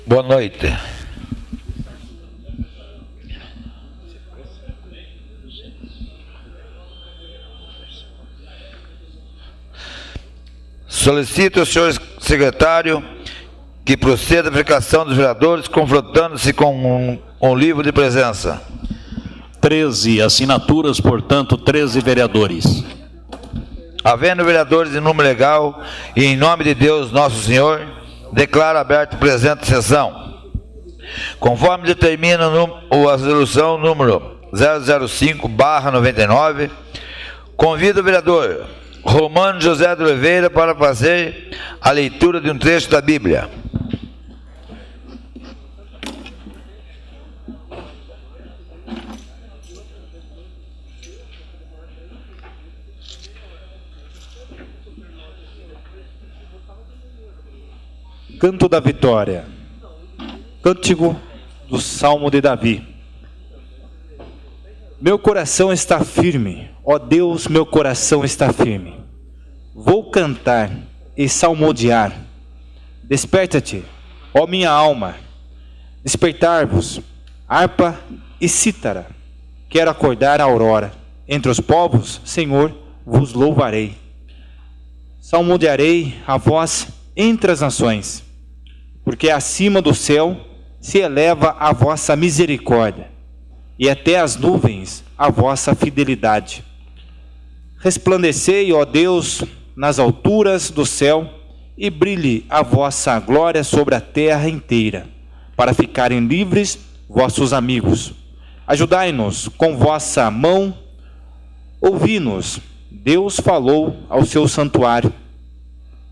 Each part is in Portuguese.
Boa noite. Solicito ao senhor secretário que proceda à verificação dos vereadores, confrontando-se com um livro de presença. 13 assinaturas, portanto, 13 vereadores. Havendo vereadores em número legal e em nome de Deus Nosso Senhor, declaro aberta a presente sessão. Conforme determina a resolução número 005/99, convido o vereador Romano José de Oliveira para fazer a leitura de um trecho da Bíblia. Canto da Vitória. Cântico do Salmo de Davi. Meu coração está firme, ó Deus, meu coração está firme. Vou cantar e salmodiar. Desperta-te, ó minha alma. Despertar-vos, harpa e cítara. Quero acordar a aurora. Entre os povos, Senhor, vos louvarei. Salmodiarei a vós entre as nações, porque acima do céu se eleva a vossa misericórdia, e até as nuvens a vossa fidelidade. Resplandecei, ó Deus, nas alturas do céu, e brilhe a vossa glória sobre a terra inteira, para ficarem livres vossos amigos. Ajudai-nos com vossa mão, ouvi-nos. Deus falou ao seu santuário.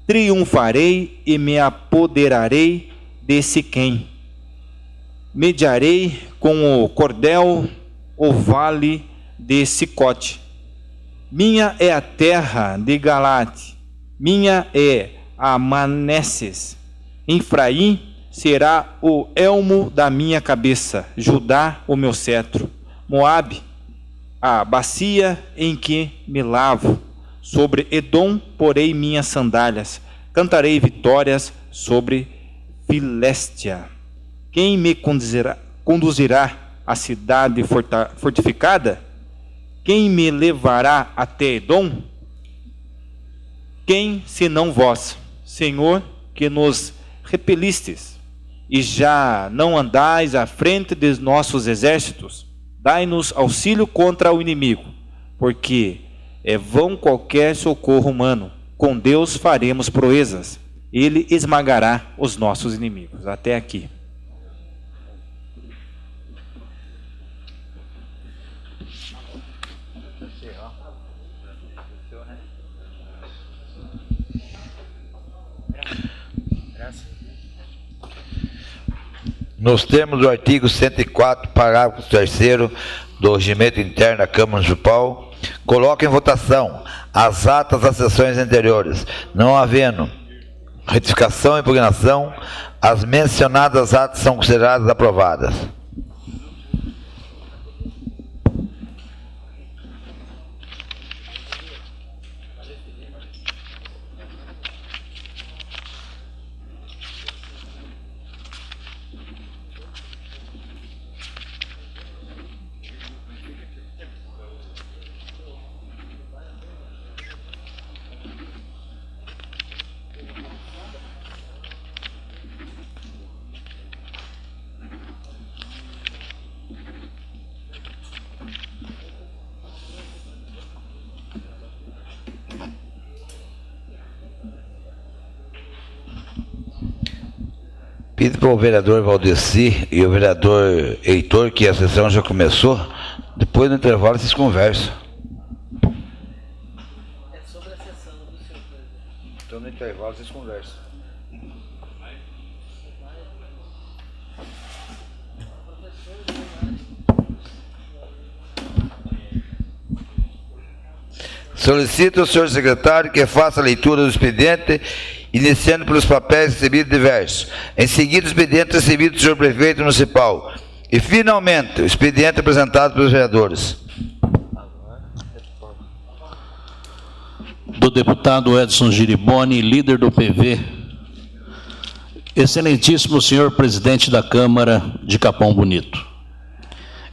Triunfarei e me apoderarei de Siquém. Mediarei com o cordel o vale de Sicote. Minha é a terra de Galate, minha é a Manassés. Efraim será o elmo da minha cabeça, Judá o meu cetro. Moabe, a bacia em que me lavo. Sobre Edom porei minhas sandálias, cantarei vitórias sobre Filéstia. Quem me conduzirá à cidade fortificada? Quem me levará até Edom? Quem, senão vós, Senhor, que nos repelistes, e já não andais à frente dos nossos exércitos? Dai-nos auxílio contra o inimigo, porque é vão qualquer socorro humano. Com Deus faremos proezas. Ele esmagará os nossos inimigos. Até aqui. Nos termos do artigo 104, parágrafo 3º do Regimento Interno da Câmara Municipal, coloco em votação as atas das sessões anteriores. Não havendo retificação e impugnação, as mencionadas atas são consideradas aprovadas. Pido para o vereador Valdeci e o vereador Heitor que a sessão já começou. Depois do intervalo vocês conversam. É sobre a sessão do senhor presidente. Então no intervalo vocês conversam. Solicito ao senhor secretário que faça a leitura do expediente, iniciando pelos papéis recebidos diversos. Em seguida, o expediente recebido do senhor prefeito municipal. E, finalmente, o expediente apresentado pelos vereadores. Do deputado Edson Giriboni, líder do PV. Excelentíssimo senhor presidente da Câmara de Capão Bonito,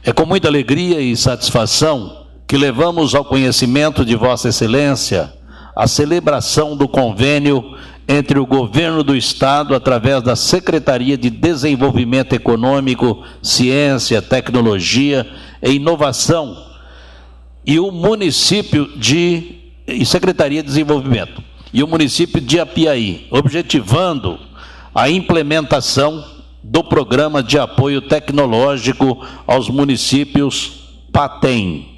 é com muita alegria e satisfação que levamos ao conhecimento de Vossa Excelência a celebração do convênio entre o Governo do Estado, através da Secretaria de Desenvolvimento Econômico, Ciência, Tecnologia e Inovação, e o município e Secretaria de Desenvolvimento, e o município de Apiaí, objetivando a implementação do Programa de Apoio Tecnológico aos Municípios PATEM.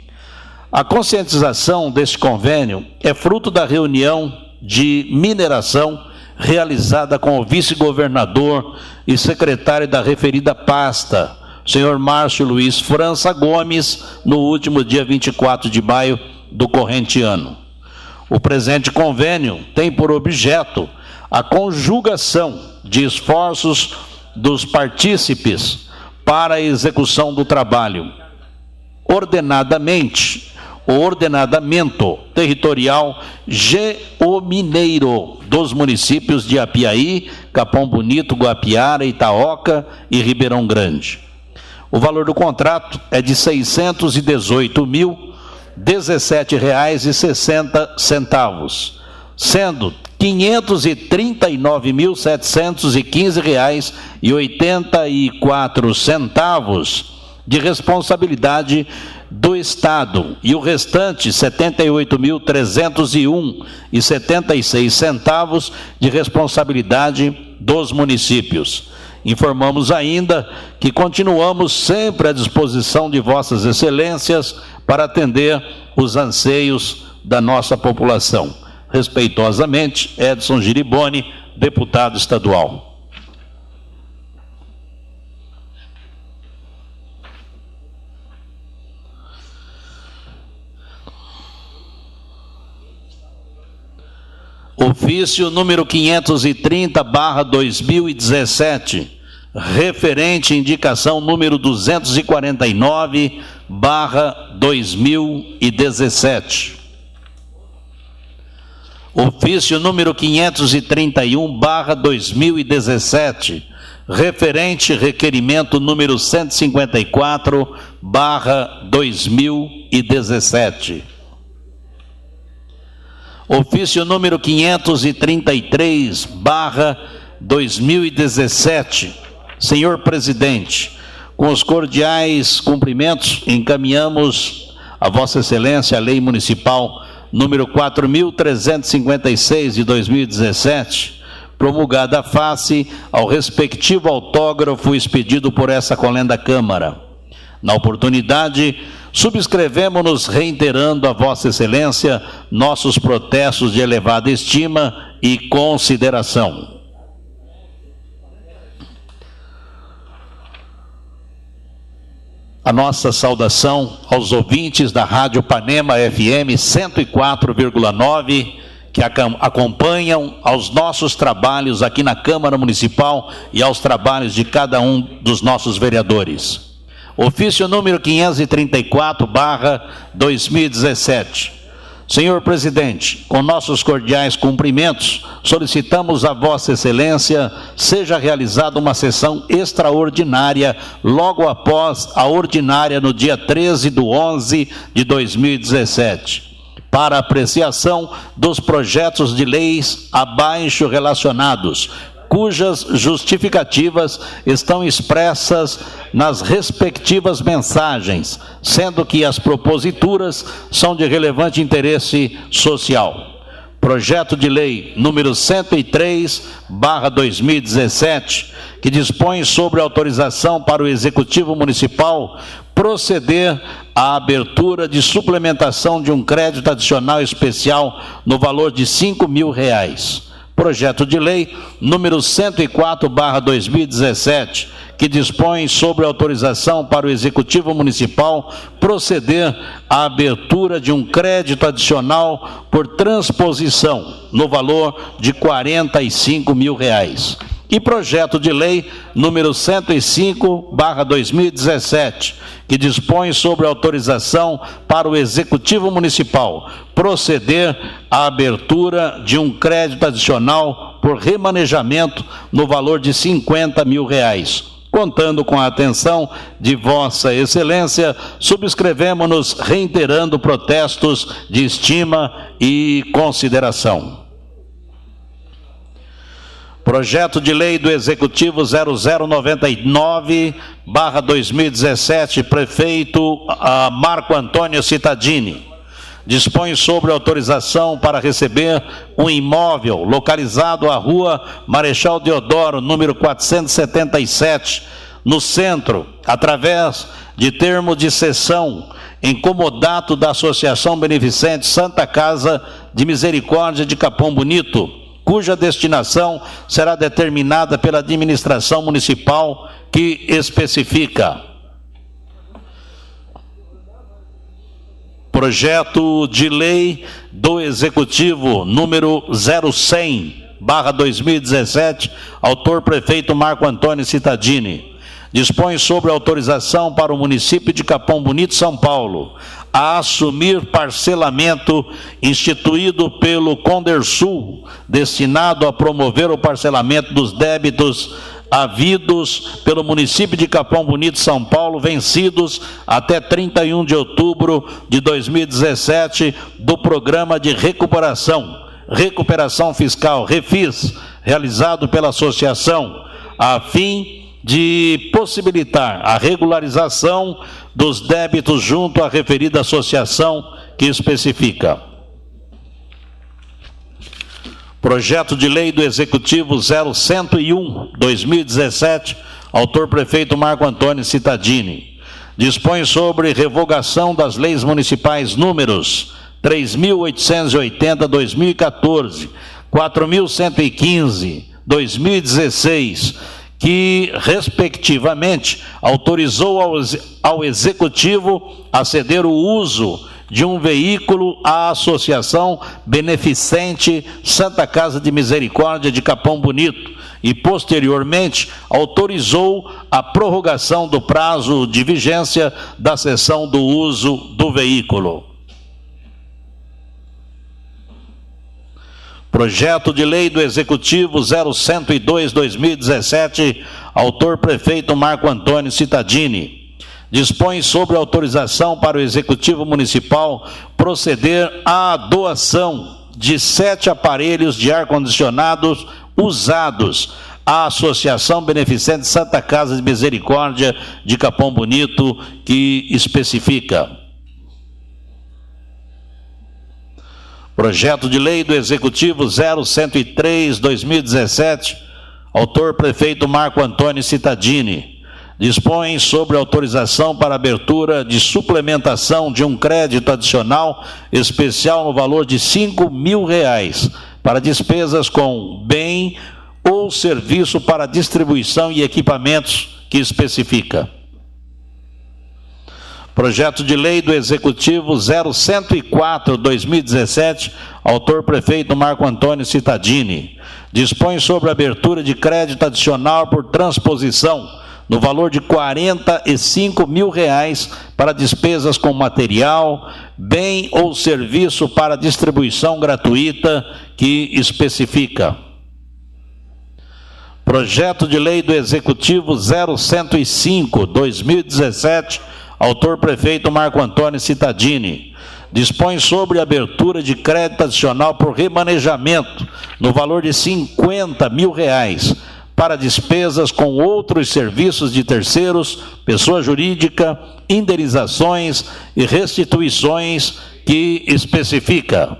A conscientização deste convênio é fruto da reunião de mineração realizada com o vice-governador e secretário da referida pasta, senhor Márcio Luiz França Gomes, no último dia 24 de maio do corrente ano. O presente convênio tem por objeto a conjugação de esforços dos partícipes para a execução do trabalho, o ordenamento territorial geomineiro dos municípios de Apiaí, Capão Bonito, Guapiara, Itaoca e Ribeirão Grande. O valor do contrato é de R$ 618.017,60, sendo R$ 539.715,84 de responsabilidade do Estado e o restante R$ 78.301,76 de responsabilidade dos municípios. Informamos ainda que continuamos sempre à disposição de Vossas Excelências para atender os anseios da nossa população. Respeitosamente, Edson Giriboni, deputado estadual. Ofício número 530/2017, referente indicação número 249/2017. Ofício número 531/2017, referente requerimento número 154/2017. Ofício número 533/2017. Senhor presidente, com os cordiais cumprimentos, encaminhamos a Vossa Excelência a Lei Municipal número 4.356 de 2017, promulgada face ao respectivo autógrafo expedido por essa colenda Câmara. Na oportunidade, subscrevemos-nos reiterando a Vossa Excelência nossos protestos de elevada estima e consideração. A nossa saudação aos ouvintes da Rádio Panema FM 104,9, que acompanham aos nossos trabalhos aqui na Câmara Municipal e aos trabalhos de cada um dos nossos vereadores. Ofício número 534/2017. Senhor presidente, com nossos cordiais cumprimentos, solicitamos a Vossa Excelência seja realizada uma sessão extraordinária logo após a ordinária no dia 13/11 de 2017, para apreciação dos projetos de leis abaixo relacionados, cujas justificativas estão expressas nas respectivas mensagens, sendo que as proposituras são de relevante interesse social. Projeto de lei número 103/2017, que dispõe sobre autorização para o Executivo Municipal proceder à abertura de suplementação de um crédito adicional especial no valor de R$ 5.000. Projeto de lei número 104/2017, que dispõe sobre autorização para o Executivo Municipal proceder à abertura de um crédito adicional por transposição no valor de R$ 45.000. E projeto de lei número 105/2017, que dispõe sobre autorização para o Executivo Municipal proceder à abertura de um crédito adicional por remanejamento no valor de R$50 mil. Contando com a atenção de Vossa Excelência, subscrevemos-nos reiterando protestos de estima e consideração. Projeto de Lei do Executivo 0099/2017, prefeito Marco Antônio Cittadini. Dispõe sobre autorização para receber um imóvel localizado à rua Marechal Deodoro, número 477, no centro, através de termo de cessão, em comodato da Associação Beneficente Santa Casa de Misericórdia de Capão Bonito, cuja destinação será determinada pela administração municipal que especifica. Projeto de Lei do Executivo número 0100/2017, autor prefeito Marco Antônio Cittadini. Dispõe sobre autorização para o município de Capão Bonito, São Paulo, a assumir parcelamento instituído pelo Condersul, destinado a promover o parcelamento dos débitos havidos pelo município de Capão Bonito, São Paulo, vencidos até 31 de outubro de 2017, do Programa de Recuperação Fiscal, REFIS, realizado pela associação, a fim de possibilitar a regularização dos débitos junto à referida associação que especifica. Projeto de Lei do Executivo 0101/2017, autor prefeito Marco Antônio Cittadini. Dispõe sobre revogação das leis municipais números 3.880/2014, 4.115/2016, que, respectivamente, autorizou ao Executivo a ceder o uso de um veículo à Associação Beneficente Santa Casa de Misericórdia de Capão Bonito e, posteriormente, autorizou a prorrogação do prazo de vigência da cessão do uso do veículo. Projeto de Lei do Executivo 0102/2017, autor prefeito Marco Antônio Cittadini. Dispõe sobre autorização para o Executivo Municipal proceder à doação de 7 aparelhos de ar-condicionados usados à Associação Beneficente Santa Casa de Misericórdia de Capão Bonito, que especifica. Projeto de Lei do Executivo 0103/2017, autor prefeito Marco Antônio Cittadini. Dispõe sobre autorização para abertura de suplementação de um crédito adicional especial no valor de R$5 mil para despesas com bem ou serviço para distribuição e equipamentos, que especifica. Projeto de Lei do Executivo 0104/2017, autor prefeito Marco Antônio Cittadini. Dispõe sobre abertura de crédito adicional por transposição no valor de R$45 mil para despesas com material, bem ou serviço para distribuição gratuita, que especifica. Projeto de Lei do Executivo 0105/2017, autor prefeito Marco Antônio Cittadini. Dispõe sobre abertura de crédito adicional por remanejamento no valor de R$50 mil para despesas com outros serviços de terceiros, pessoa jurídica, indenizações e restituições, que especifica.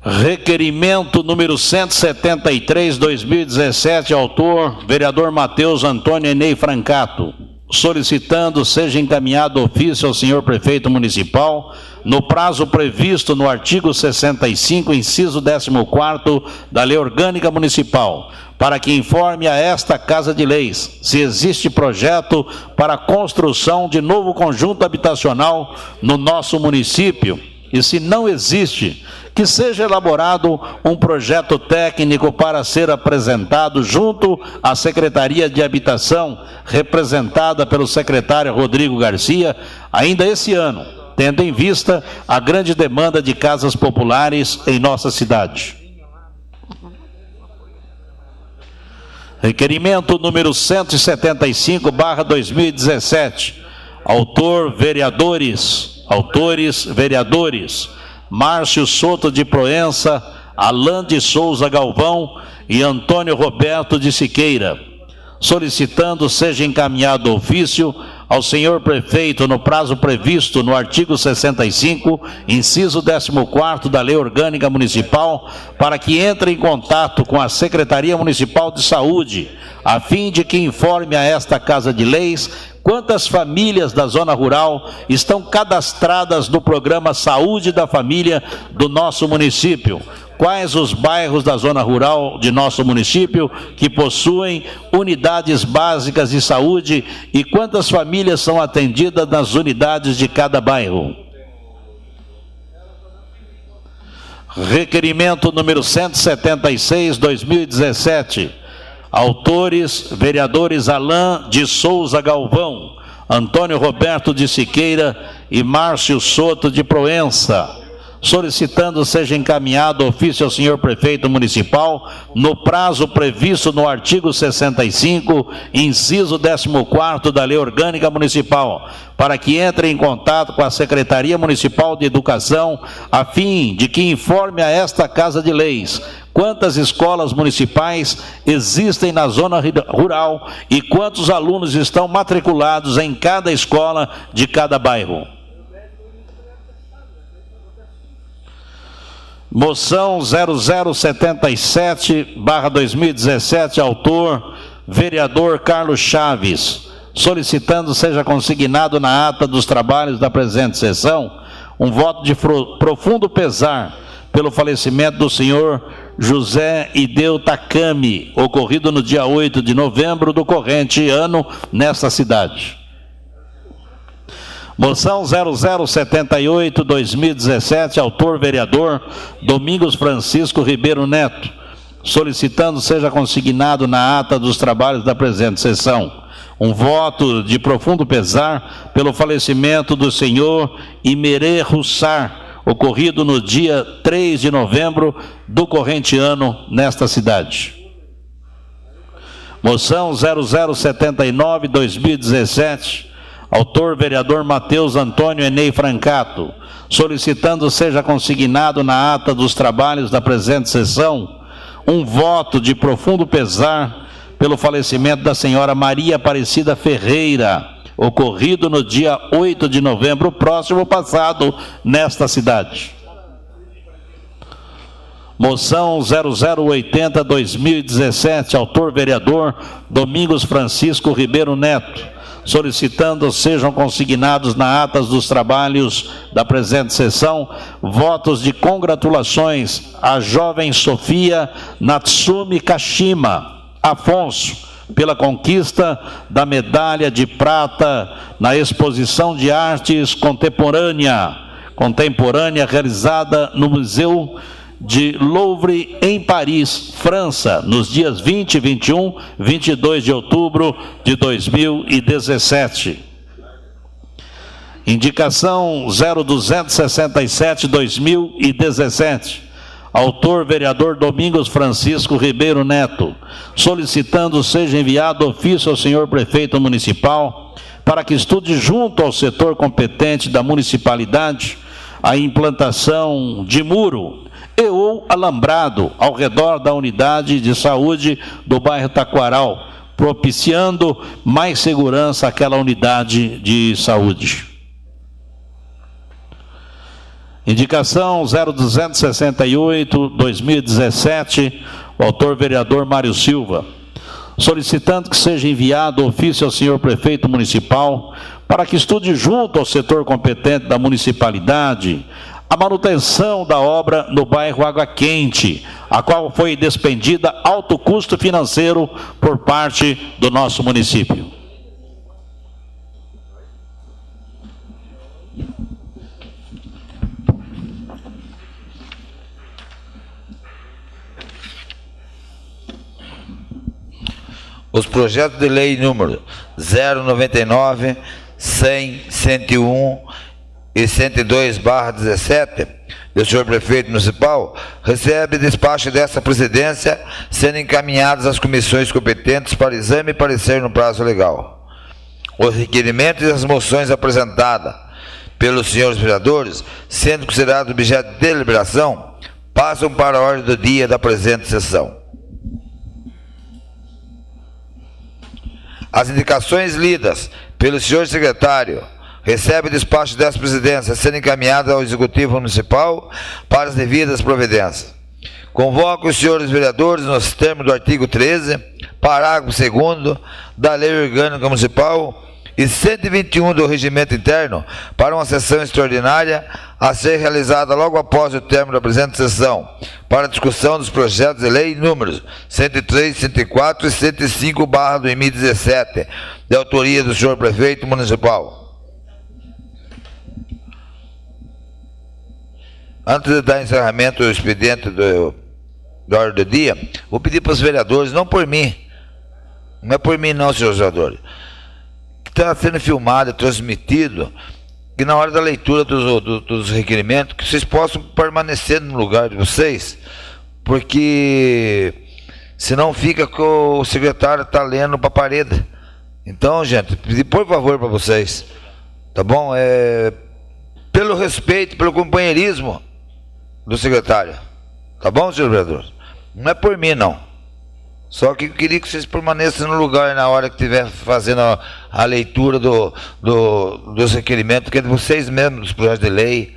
Requerimento número 173/2017, autor vereador Matheus Antônio Enei Francato, solicitando seja encaminhado ofício ao senhor prefeito municipal no prazo previsto no artigo 65, inciso 14º da Lei Orgânica Municipal, para que informe a esta Casa de Leis se existe projeto para a construção de novo conjunto habitacional no nosso município e, se não existe, que seja elaborado um projeto técnico para ser apresentado junto à Secretaria de Habitação, representada pelo secretário Rodrigo Garcia, ainda esse ano, tendo em vista a grande demanda de casas populares em nossa cidade. Requerimento número 175/2017. Autores, vereadores, Márcio Soto de Proença, Alain de Souza Galvão e Antônio Roberto de Siqueira, solicitando seja encaminhado ofício ao senhor prefeito no prazo previsto no artigo 65, inciso 14º da Lei Orgânica Municipal, para que entre em contato com a Secretaria Municipal de Saúde, a fim de que informe a esta Casa de Leis quantas famílias da zona rural estão cadastradas no programa Saúde da Família do nosso município, quais os bairros da zona rural de nosso município que possuem unidades básicas de saúde e quantas famílias são atendidas nas unidades de cada bairro. Requerimento número 176/2017. Autores, vereadores Alain de Souza Galvão, Antônio Roberto de Siqueira e Márcio Soto de Proença, solicitando seja encaminhado ofício ao senhor prefeito municipal no prazo previsto no artigo 65, inciso 14º da Lei Orgânica Municipal, para que entre em contato com a Secretaria Municipal de Educação, a fim de que informe a esta Casa de Leis quantas escolas municipais existem na zona rural e quantos alunos estão matriculados em cada escola de cada bairro. Moção 0077/2017, autor, vereador Carlos Chaves, solicitando seja consignado na ata dos trabalhos da presente sessão um voto de profundo pesar pelo falecimento do senhor José Ideu Takami, ocorrido no dia 8 de novembro do corrente ano nesta cidade. Moção 0078/2017, autor vereador Domingos Francisco Ribeiro Neto, solicitando seja consignado na ata dos trabalhos da presente sessão um voto de profundo pesar pelo falecimento do senhor Imerê Russar, ocorrido no dia 3 de novembro do corrente ano nesta cidade. Moção 0079/2017, autor vereador Matheus Antônio Enei Francato, solicitando seja consignado na ata dos trabalhos da presente sessão um voto de profundo pesar pelo falecimento da senhora Maria Aparecida Ferreira, ocorrido no dia 8 de novembro próximo passado nesta cidade. Moção 0080/2017, autor vereador Domingos Francisco Ribeiro Neto, solicitando sejam consignados na atas dos trabalhos da presente sessão votos de congratulações à jovem Sofia Natsumi Kashima Afonso pela conquista da medalha de prata na exposição de artes contemporânea realizada no Museu de Louvre, em Paris, França, nos dias 20, 21, 22 de outubro de 2017. Indicação 0267/2017. Autor vereador Domingos Francisco Ribeiro Neto, solicitando seja enviado ofício ao senhor prefeito municipal para que estude junto ao setor competente da municipalidade a implantação de muro e ou alambrado ao redor da unidade de saúde do bairro Taquaral, propiciando mais segurança àquela unidade de saúde. Indicação 0268/2017, o autor vereador Mário Silva, solicitando que seja enviado ofício ao senhor prefeito municipal para que estude junto ao setor competente da municipalidade a manutenção da obra no bairro Água Quente, a qual foi despendida alto custo financeiro por parte do nosso município. Os projetos de lei número 099, 100, 101 e 102/17 do senhor prefeito municipal, recebe despacho dessa presidência, sendo encaminhadas às comissões competentes para exame e parecer no prazo legal. Os requerimentos e as moções apresentadas pelos senhores vereadores, sendo considerados objeto de deliberação, passam para a ordem do dia da presente sessão. As indicações lidas pelo senhor secretário recebe despacho dessa presidência, sendo encaminhada ao Executivo Municipal para as devidas providências. Convoco os senhores vereadores nos termos do artigo 13, parágrafo 2º da Lei Orgânica Municipal e 121 do Regimento Interno para uma sessão extraordinária a ser realizada logo após o término da presente sessão, para a discussão dos projetos de lei números 103, 104 e 105/2017, de autoria do senhor prefeito municipal. Antes de dar encerramento ao expediente da ordem do dia, vou pedir para os vereadores, não por mim, não é por mim não, senhores vereadores, que está sendo filmado e transmitido, que na hora da leitura dos requerimentos, que vocês possam permanecer no lugar de vocês, porque senão fica que o secretário está lendo para a parede. Então, gente, pedir por favor para vocês, tá bom? Pelo respeito, pelo companheirismo do secretário, tá bom, senhor vereador? Não é por mim, não. Só que eu queria que vocês permanecessem no lugar na hora que estiver fazendo a leitura dos requerimentos, que é de vocês mesmos, dos projetos de lei.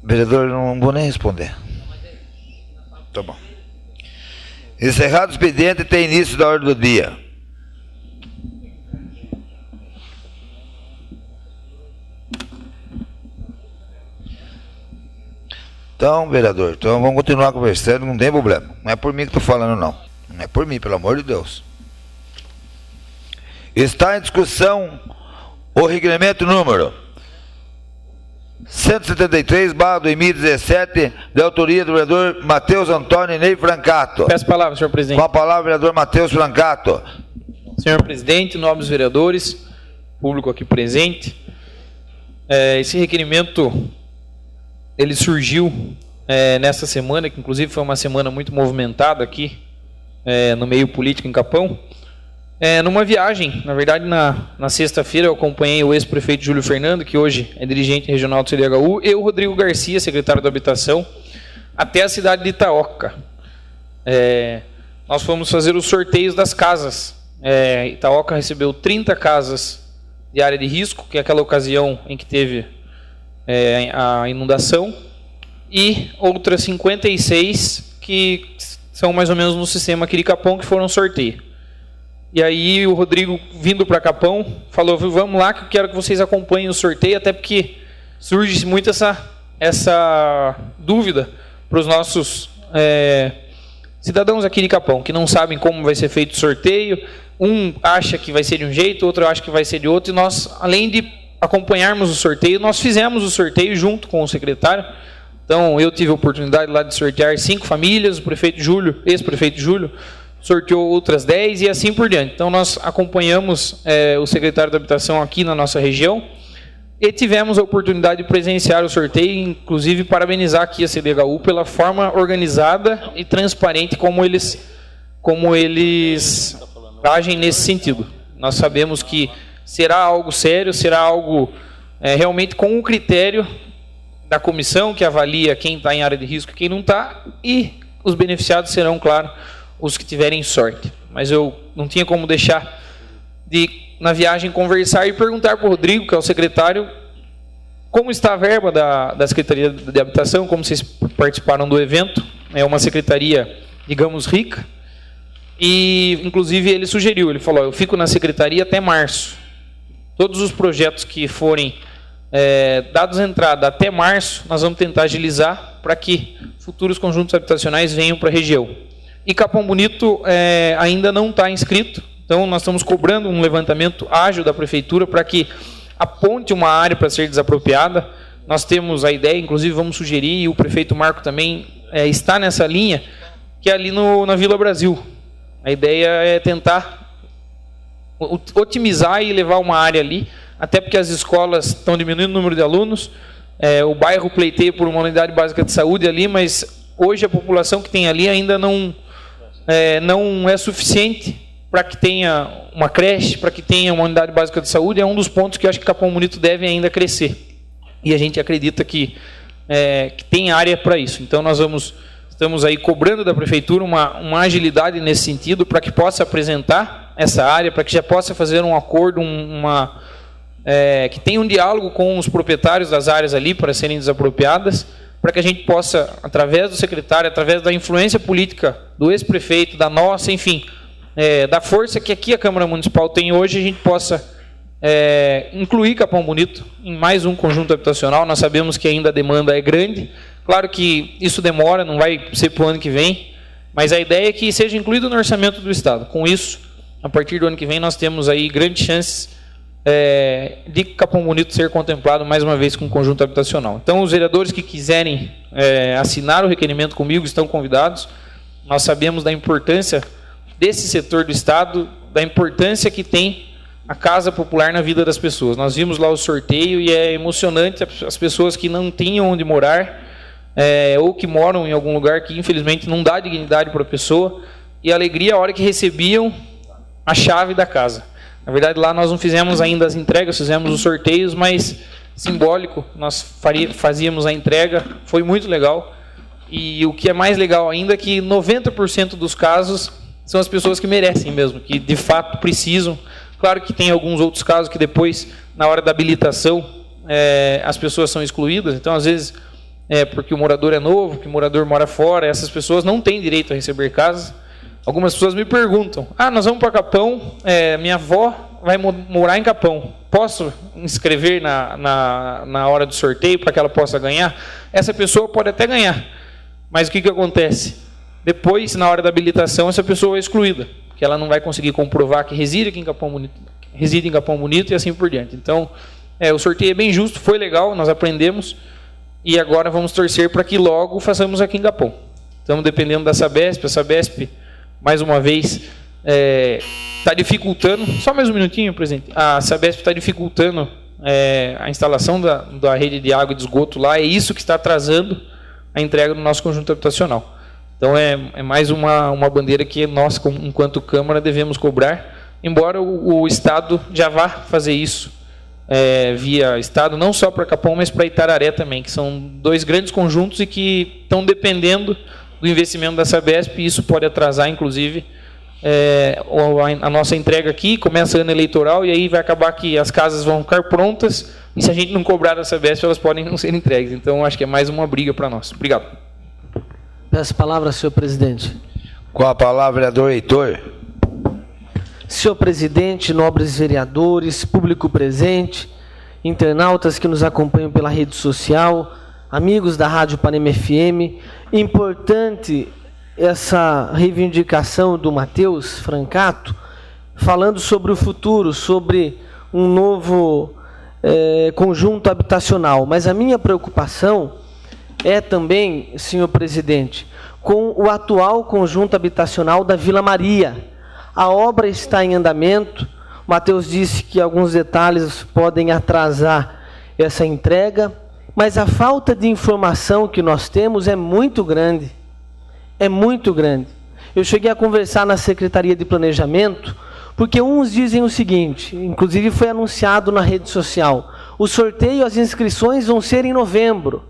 Vereador, não vou nem responder. Tá bom. Encerrado o expediente, tem início da ordem do dia. Então, vereador, então vamos continuar conversando, não tem problema. Não é por mim que estou falando, não. Não é por mim, pelo amor de Deus. Está em discussão o requerimento número 173/2017, de autoria do vereador Matheus Antônio Ney Francato. Peço a palavra, senhor presidente. Com a palavra, vereador Matheus Francato. Senhor presidente, nobres vereadores, público aqui presente, esse requerimento, ele surgiu nessa semana, que inclusive foi uma semana muito movimentada aqui, no meio político em Capão. Numa viagem, na verdade, na sexta-feira, eu acompanhei o ex-prefeito Júlio Fernando, que hoje é dirigente regional do CDHU, e o Rodrigo Garcia, secretário da Habitação, até a cidade de Itaoca. Nós fomos fazer os sorteios das casas. Itaoca recebeu 30 casas de área de risco, que é aquela ocasião em que teve a inundação, e outras 56 que são mais ou menos no sistema aqui de Capão, que foram sorteio. E aí o Rodrigo, vindo para Capão, falou: vamos lá que eu quero que vocês acompanhem o sorteio, até porque surge muito essa dúvida para os nossos cidadãos aqui de Capão, que não sabem como vai ser feito o sorteio. Um acha que vai ser de um jeito, outro acha que vai ser de outro, e nós, além de acompanharmos o sorteio, nós fizemos o sorteio junto com o secretário. Então, eu tive a oportunidade lá de sortear 5 famílias, o prefeito Júlio, ex-prefeito Júlio, sorteou outras 10 e assim por diante. Então, nós acompanhamos o secretário da Habitação aqui na nossa região e tivemos a oportunidade de presenciar o sorteio, inclusive parabenizar aqui a CDHU pela forma organizada e transparente como eles agem nesse sentido. Nós sabemos que será algo sério, será algo realmente com o critério da comissão que avalia quem está em área de risco e quem não está, e os beneficiados serão, claro, os que tiverem sorte. Mas eu não tinha como deixar de, na viagem, conversar e perguntar para o Rodrigo, que é o secretário, como está a verba da Secretaria de Habitação, como vocês participaram do evento. É uma secretaria, digamos, rica, e inclusive ele sugeriu, ele falou: eu fico na secretaria até março. Todos os projetos que forem dados entrada até março, nós vamos tentar agilizar para que futuros conjuntos habitacionais venham para a região. E Capão Bonito ainda não está inscrito, então nós estamos cobrando um levantamento ágil da prefeitura para que aponte uma área para ser desapropriada. Nós temos a ideia, inclusive vamos sugerir, e o prefeito Marco também está nessa linha, que é ali na Vila Brasil. A ideia é tentar otimizar e levar uma área ali, até porque as escolas estão diminuindo o número de alunos, o bairro pleiteia por uma unidade básica de saúde ali, mas hoje a população que tem ali ainda não é suficiente para que tenha uma creche, para que tenha uma unidade básica de saúde. É um dos pontos que eu acho que Capão Bonito deve ainda crescer. E a gente acredita que tem área para isso. Então nós estamos aí cobrando da prefeitura uma agilidade nesse sentido, para que possa apresentar essa área, para que já possa fazer um acordo, que tenha um diálogo com os proprietários das áreas ali para serem desapropriadas, para que a gente possa, através do secretário, através da influência política do ex-prefeito, da nossa, enfim, da força que aqui a Câmara Municipal tem hoje, a gente possa incluir Capão Bonito em mais um conjunto habitacional. Nós sabemos que ainda a demanda é grande, claro que isso demora, não vai ser para o ano que vem, mas a ideia é que seja incluído no orçamento do Estado. Com isso, a partir do ano que vem, nós temos aí grandes chances de Capão Bonito ser contemplado mais uma vez com um conjunto habitacional. Então, os vereadores que quiserem assinar o requerimento comigo estão convidados. Nós sabemos da importância desse setor do Estado, da importância que tem a casa popular na vida das pessoas. Nós vimos lá o sorteio e é emocionante as pessoas que não tinham onde morar, ou que moram em algum lugar que infelizmente não dá dignidade para a pessoa, e a alegria a hora que recebiam a chave da casa. Na verdade, lá nós não fizemos ainda as entregas, fizemos os sorteios, mas simbólico, nós fazíamos a entrega, foi muito legal. E o que é mais legal ainda é que 90% dos casos são as pessoas que merecem mesmo, que de fato precisam. Claro que tem alguns outros casos que depois, na hora da habilitação, as pessoas são excluídas. Então, às vezes, porque o morador é novo, que o morador mora fora, essas pessoas não têm direito a receber casas. Algumas pessoas me perguntam, nós vamos para Capão, minha avó vai morar em Capão, posso inscrever na hora do sorteio para que ela possa ganhar? Essa pessoa pode até ganhar, mas o que acontece? Depois, na hora da habilitação, essa pessoa é excluída, que ela não vai conseguir comprovar que reside em Capão Bonito e assim por diante. Então, o sorteio é bem justo, foi legal, nós aprendemos, e agora vamos torcer para que logo façamos aqui em Capão. Estamos dependendo da Sabesp, a Sabesp, mais uma vez, está dificultando, só mais um minutinho, presidente, a Sabesp está dificultando a instalação da rede de água e de esgoto lá, é isso que está atrasando a entrega do nosso conjunto habitacional. Então, é mais uma bandeira que nós, enquanto Câmara, devemos cobrar, embora o Estado já vá fazer isso via Estado, não só para Capão, mas para Itararé também, que são dois grandes conjuntos e que estão dependendo do investimento da Sabesp, e isso pode atrasar, inclusive, a nossa entrega aqui. Começa o ano eleitoral e aí vai acabar que as casas vão ficar prontas, e se a gente não cobrar da Sabesp, elas podem não ser entregues. Então, acho que é mais uma briga para nós. Obrigado. Peço a palavra, senhor presidente. Com a palavra, vereador Heitor. Senhor presidente, nobres vereadores, público presente, internautas que nos acompanham pela rede social, amigos da Rádio Panema FM, importante essa reivindicação do Matheus Francato, falando sobre o futuro, sobre um novo conjunto habitacional. Mas a minha preocupação é também, senhor presidente, com o atual conjunto habitacional da Vila Maria. A obra está em andamento. O Matheus disse que alguns detalhes podem atrasar essa entrega, mas a falta de informação que nós temos é muito grande. É muito grande. Eu cheguei a conversar na Secretaria de Planejamento, porque uns dizem o seguinte, inclusive foi anunciado na rede social, o sorteio, as inscrições vão ser em novembro.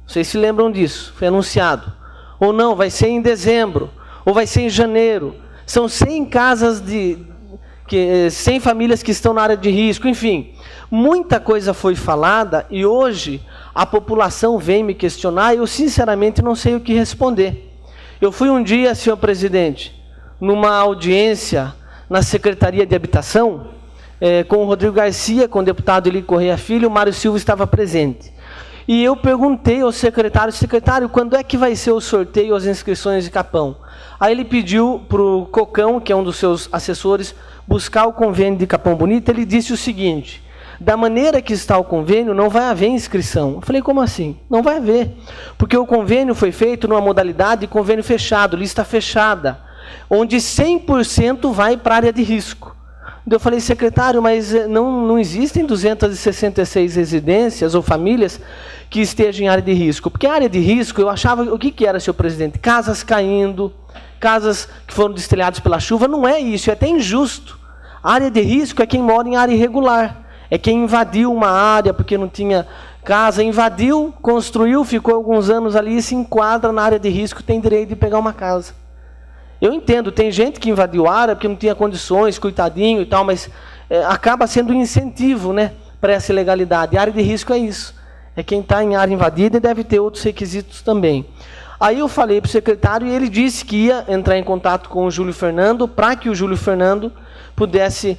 Vocês se lembram disso? Foi anunciado. Ou não, vai ser em dezembro, ou vai ser em janeiro. São 100 casas 100 famílias que estão na área de risco, enfim. Muita coisa foi falada e hoje a população vem me questionar e eu sinceramente não sei o que responder. Eu fui um dia, senhor presidente, numa audiência na Secretaria de Habitação, com o Rodrigo Garcia, com o deputado Eli Correia Filho, o Mário Silva estava presente. E eu perguntei ao secretário, quando é que vai ser o sorteio, as inscrições de Capão? Aí ele pediu para o Cocão, que é um dos seus assessores, buscar o convênio de Capão Bonito. Ele disse o seguinte, da maneira que está o convênio, não vai haver inscrição. Eu falei, como assim? Não vai haver, porque o convênio foi feito numa modalidade de convênio fechado, lista fechada. onde 100% vai para a área de risco. Eu falei, secretário, mas não existem 266 residências ou famílias que estejam em área de risco. Porque a área de risco, eu achava, o que era, senhor presidente? Casas caindo, casas que foram destelhadas pela chuva, não é isso, é até injusto. A área de risco é quem mora em área irregular, é quem invadiu uma área porque não tinha casa, invadiu, construiu, ficou alguns anos ali e se enquadra na área de risco, tem direito de pegar uma casa. Eu entendo, tem gente que invadiu a área porque não tinha condições, coitadinho e tal, mas acaba sendo um incentivo, né, para essa ilegalidade. A área de risco é isso. É quem está em área invadida e deve ter outros requisitos também. Aí eu falei para o secretário e ele disse que ia entrar em contato com o Júlio Fernando para que o Júlio Fernando pudesse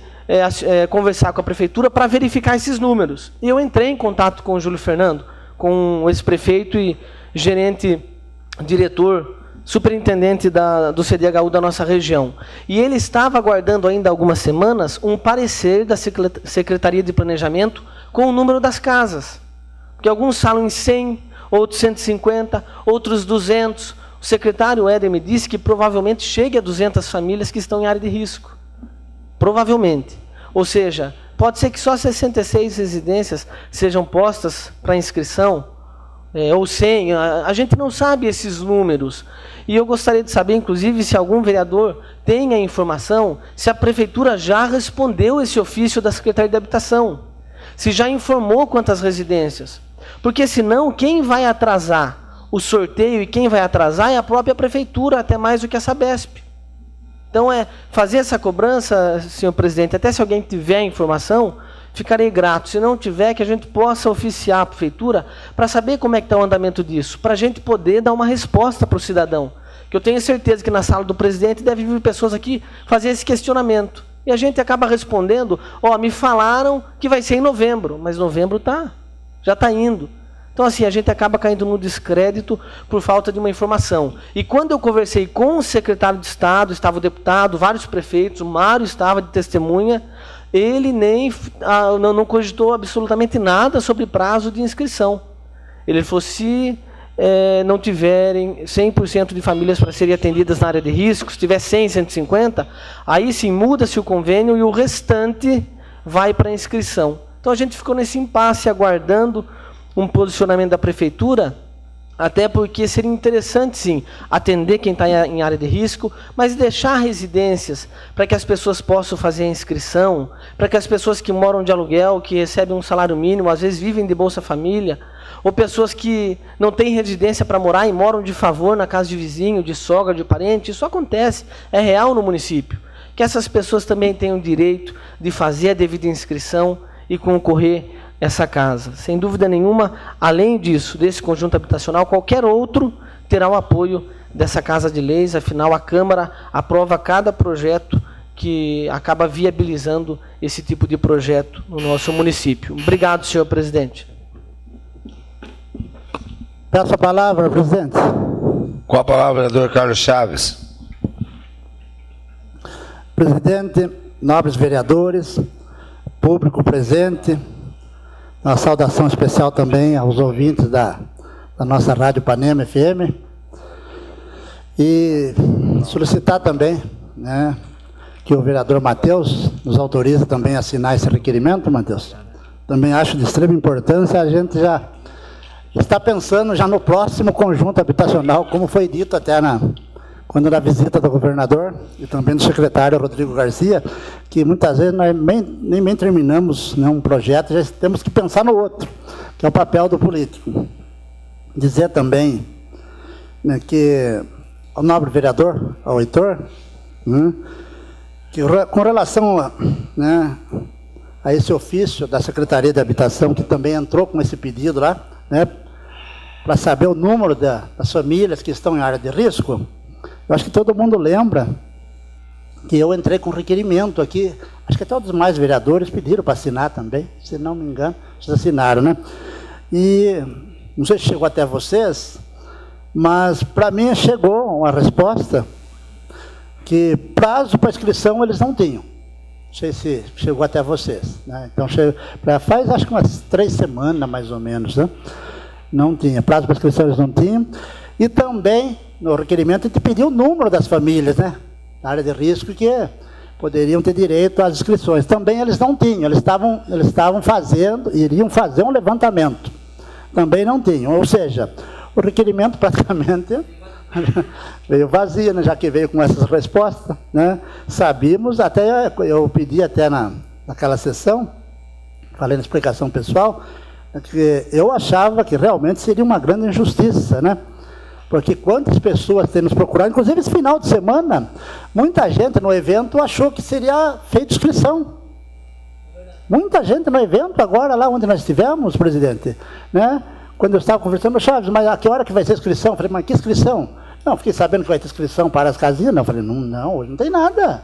conversar com a prefeitura para verificar esses números. E eu entrei em contato com o Júlio Fernando, com o ex-prefeito e gerente, diretor, superintendente do CDHU da nossa região. E ele estava aguardando ainda algumas semanas um parecer da Secretaria de Planejamento com o número das casas. Porque alguns falam em 100, outros 150, outros 200. O secretário Éder me disse que provavelmente chegue a 200 famílias que estão em área de risco. Provavelmente. Ou seja, pode ser que só 66 residências sejam postas para inscrição, ou 100, a gente não sabe esses números. E eu gostaria de saber, inclusive, se algum vereador tem a informação, se a prefeitura já respondeu esse ofício da Secretaria de Habitação, se já informou quantas residências. Porque senão, quem vai atrasar o sorteio e quem vai atrasar é a própria prefeitura, até mais do que a Sabesp. Então, fazer essa cobrança, senhor presidente, até se alguém tiver a informação, ficarei grato. Se não tiver, que a gente possa oficiar a prefeitura para saber como é que está o andamento disso, para a gente poder dar uma resposta para o cidadão. Que eu tenho certeza que na sala do presidente deve vir pessoas aqui fazer esse questionamento. E a gente acaba respondendo, me falaram que vai ser em novembro, mas novembro já está indo. Então, assim, a gente acaba caindo no descrédito por falta de uma informação. E quando eu conversei com o secretário de Estado, estava o deputado, vários prefeitos, o Mário estava de testemunha, ele não cogitou absolutamente nada sobre prazo de inscrição. Ele falou, se não tiverem 100% de famílias para serem atendidas na área de risco, se tiver 100, 150, aí sim muda-se o convênio e o restante vai para a inscrição. Então a gente ficou nesse impasse aguardando um posicionamento da prefeitura, até porque seria interessante, sim, atender quem está em área de risco, mas deixar residências para que as pessoas possam fazer a inscrição, para que as pessoas que moram de aluguel, que recebem um salário mínimo, às vezes vivem de Bolsa Família, ou pessoas que não têm residência para morar e moram de favor na casa de vizinho, de sogra, de parente, isso acontece, é real no município. Que essas pessoas também tenham o direito de fazer a devida inscrição e concorrer essa casa. Sem dúvida nenhuma, além disso, desse conjunto habitacional, qualquer outro terá o apoio dessa Casa de Leis, afinal a Câmara aprova cada projeto que acaba viabilizando esse tipo de projeto no nosso município. Obrigado, senhor presidente. Peço a palavra, presidente. Com a palavra, vereador Carlos Chaves. Presidente, nobres vereadores, público presente, uma saudação especial também aos ouvintes da nossa Rádio Panema FM. E solicitar também, né, que o vereador Matheus nos autorize também a assinar esse requerimento, Matheus. Também acho de extrema importância, a gente já está pensando já no próximo conjunto habitacional, como foi dito até quando na visita do governador e também do secretário Rodrigo Garcia, que muitas vezes nós nem terminamos, né, um projeto, já temos que pensar no outro, que é o papel do político. Dizer também, né, que ao nobre vereador, ao Heitor, né, que com relação a esse ofício da Secretaria de Habitação, que também entrou com esse pedido lá, né, para saber o número das famílias que estão em área de risco, eu acho que todo mundo lembra que eu entrei com requerimento aqui, acho que até os demais vereadores pediram para assinar também, se não me engano, vocês assinaram, né? E não sei se chegou até vocês, mas para mim chegou uma resposta que prazo para inscrição eles não tinham. Não sei se chegou até vocês, né? Então, faz acho que umas 3 semanas, mais ou menos, né? Não tinha, prazo para inscrição eles não tinham. E também, no requerimento, a gente pediu o número das famílias, né? da área de risco, que poderiam ter direito às inscrições. Também eles não tinham, eles estavam fazendo, iriam fazer um levantamento. Também não tinham, ou seja, o requerimento praticamente veio vazio, né, já que veio com essas respostas, né? Sabíamos, até eu pedi até naquela sessão, falei na explicação pessoal, que eu achava que realmente seria uma grande injustiça, né? Porque quantas pessoas têm nos procurado, inclusive esse final de semana, muita gente no evento achou que seria feita inscrição. Muita gente no evento, agora lá onde nós estivemos, presidente, né? Quando eu estava conversando, Chaves, mas a que hora que vai ser inscrição? Eu falei, mas que inscrição? Não, fiquei sabendo que vai ter inscrição para as casinhas. Não, eu falei, não, hoje não tem nada.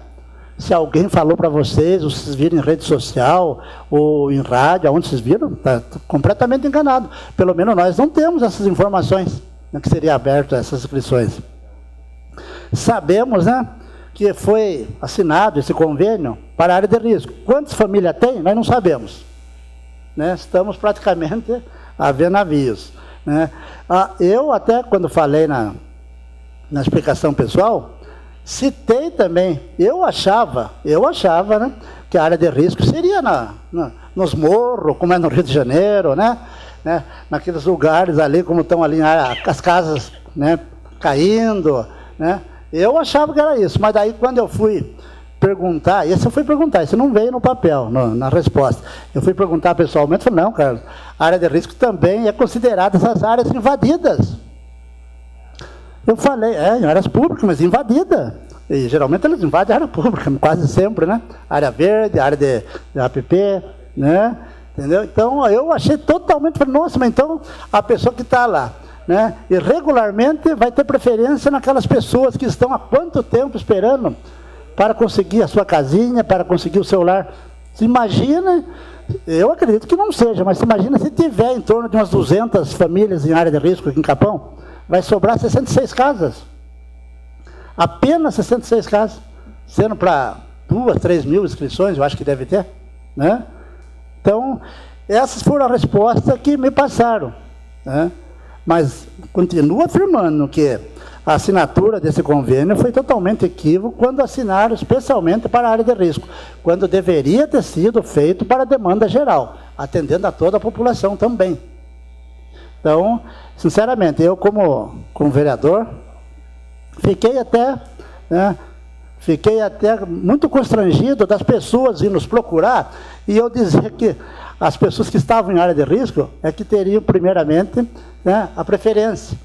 Se alguém falou para vocês, ou vocês viram em rede social, ou em rádio, aonde vocês viram, está completamente enganado. Pelo menos nós não temos essas informações, né, que seria aberto essas inscrições. Sabemos, né, que foi assinado esse convênio para a área de risco. Quantas famílias tem? Nós não sabemos. Né? Estamos praticamente a ver navios. Né? Eu até, quando falei na explicação pessoal, citei também, eu achava, né, que a área de risco seria nos morros, como é no Rio de Janeiro, né, naqueles lugares ali, como estão ali as casas, né, caindo, né, eu achava que era isso, mas daí quando eu fui perguntar, isso não veio no papel, na resposta, eu fui perguntar pessoalmente, falei, não, Carlos, a área de risco também é considerada essas áreas invadidas. Eu falei, em áreas públicas, mas invadida. E geralmente eles invadem a área pública, quase sempre, né? Área verde, área de APP, né? Entendeu? Então, eu achei totalmente, falei, nossa, mas então a pessoa que está lá, né? E regularmente vai ter preferência naquelas pessoas que estão há quanto tempo esperando para conseguir a sua casinha, para conseguir o seu lar. Se imagina, eu acredito que não seja, mas se imagina se tiver em torno de umas 200 famílias em área de risco aqui em Capão, vai sobrar 66 casas. Apenas 66 casas. Sendo para 2, 3 mil inscrições, eu acho que deve ter. Né? Então, essas foram as respostas que me passaram. Né? Mas continuo afirmando que a assinatura desse convênio foi totalmente equívoco quando assinaram especialmente para a área de risco, quando deveria ter sido feito para a demanda geral, atendendo a toda a população também. Então, sinceramente, eu como vereador, fiquei até muito constrangido das pessoas ir nos procurar, e eu dizer que as pessoas que estavam em área de risco é que teriam primeiramente, né, a preferência.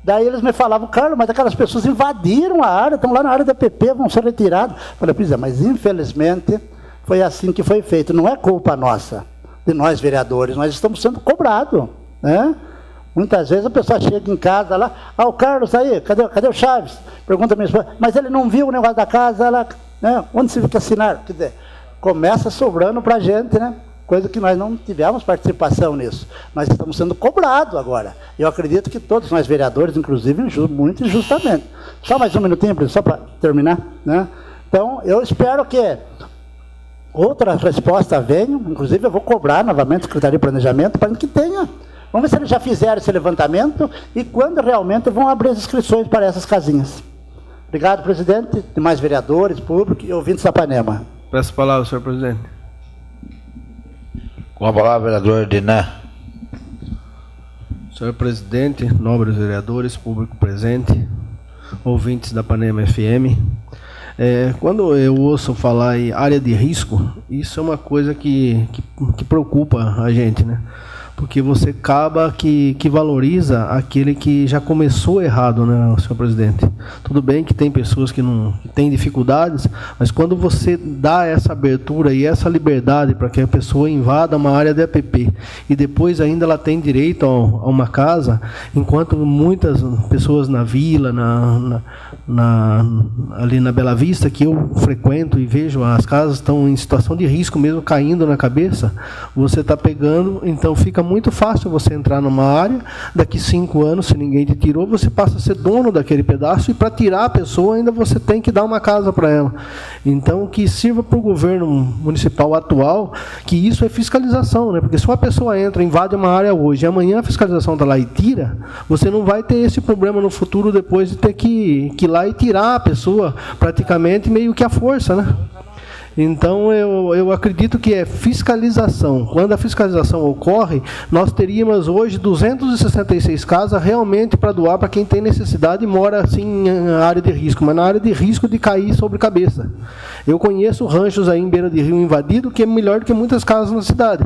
Daí eles me falavam, Carlos, mas aquelas pessoas invadiram a área, estão lá na área da APP, vão ser retirados. Eu falei, pois é, mas infelizmente foi assim que foi feito. Não é culpa nossa, de nós vereadores, nós estamos sendo cobrados. Né? Muitas vezes a pessoa chega em casa lá, o Carlos aí, cadê o Chaves? Pergunta a minha esposa, mas ele não viu o negócio da casa, né? Onde se viu que assinar? Quer dizer, começa sobrando para a gente, né? Coisa que nós não tivemos participação nisso. Nós estamos sendo cobrados agora. Eu acredito que todos nós vereadores, inclusive, muito injustamente. Só mais um minutinho, só para terminar. Né? Então, eu espero que outras respostas venham, inclusive eu vou cobrar novamente a Secretaria de Planejamento para que tenha. Vamos ver se eles já fizeram esse levantamento e quando realmente vão abrir as inscrições para essas casinhas. Obrigado, presidente, demais vereadores, público e ouvintes da Ipanema. Peço a palavra, senhor presidente. Com a palavra, vereador Dinan. Senhor presidente, nobres vereadores, público presente, ouvintes da Ipanema FM. Quando eu ouço falar em área de risco, isso é uma coisa que preocupa a gente, né? Porque você acaba que valoriza aquele que já começou errado, né, senhor presidente? Tudo bem que tem pessoas que têm dificuldades, mas quando você dá essa abertura e essa liberdade para que a pessoa invada uma área de APP e depois ainda ela tem direito a uma casa, enquanto muitas pessoas na vila, ali na Bela Vista, que eu frequento e vejo, as casas estão em situação de risco mesmo, caindo na cabeça, você está pegando, então fica muito fácil você entrar numa área, daqui 5 anos, se ninguém te tirou, você passa a ser dono daquele pedaço, e para tirar a pessoa ainda você tem que dar uma casa para ela. Então, que sirva para o governo municipal atual, que isso é fiscalização, né? Porque se uma pessoa entra, invade uma área hoje, e amanhã a fiscalização está lá e tira, você não vai ter esse problema no futuro depois de ter que ir lá e tirar a pessoa, praticamente meio que à força, né? Então, eu acredito que é fiscalização. Quando a fiscalização ocorre, nós teríamos hoje 266 casas realmente para doar para quem tem necessidade e mora assim na área de risco, mas na área de risco de cair sobre cabeça. Eu conheço ranchos aí em beira de rio invadido que é melhor do que muitas casas na cidade.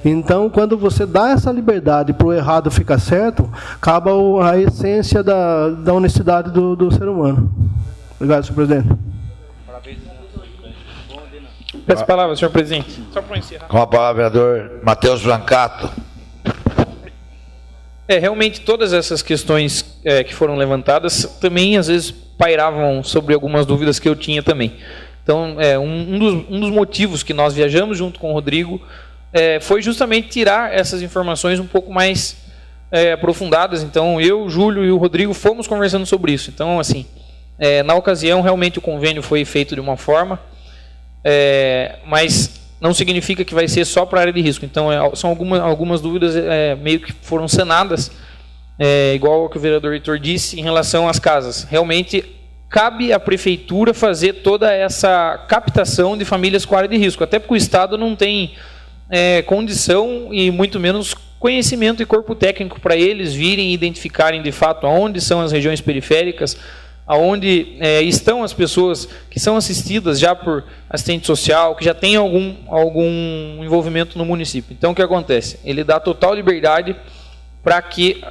Então, quando você dá essa liberdade para o errado ficar certo, acaba a essência da honestidade do ser humano. Obrigado, senhor presidente. Peço a palavra, senhor presidente. Só para encerrar. Com a palavra, vereador Matheus Brancato. Realmente todas essas questões que foram levantadas também às vezes pairavam sobre algumas dúvidas que eu tinha também. Então, um dos motivos que nós viajamos junto com o Rodrigo foi justamente tirar essas informações um pouco mais aprofundadas. Então, eu, o Júlio e o Rodrigo fomos conversando sobre isso. Então, assim, na ocasião, realmente o convênio foi feito de uma forma, mas não significa que vai ser só para a área de risco. Então, são algumas dúvidas meio que foram sanadas, igual ao que o vereador Heitor disse, em relação às casas. Realmente, cabe à prefeitura fazer toda essa captação de famílias com área de risco, até porque o Estado não tem condição e muito menos conhecimento e corpo técnico para eles virem e identificarem de fato aonde são as regiões periféricas, aonde estão as pessoas que são assistidas já por assistente social, que já tem algum envolvimento no município. Então, o que acontece? Ele dá total liberdade para que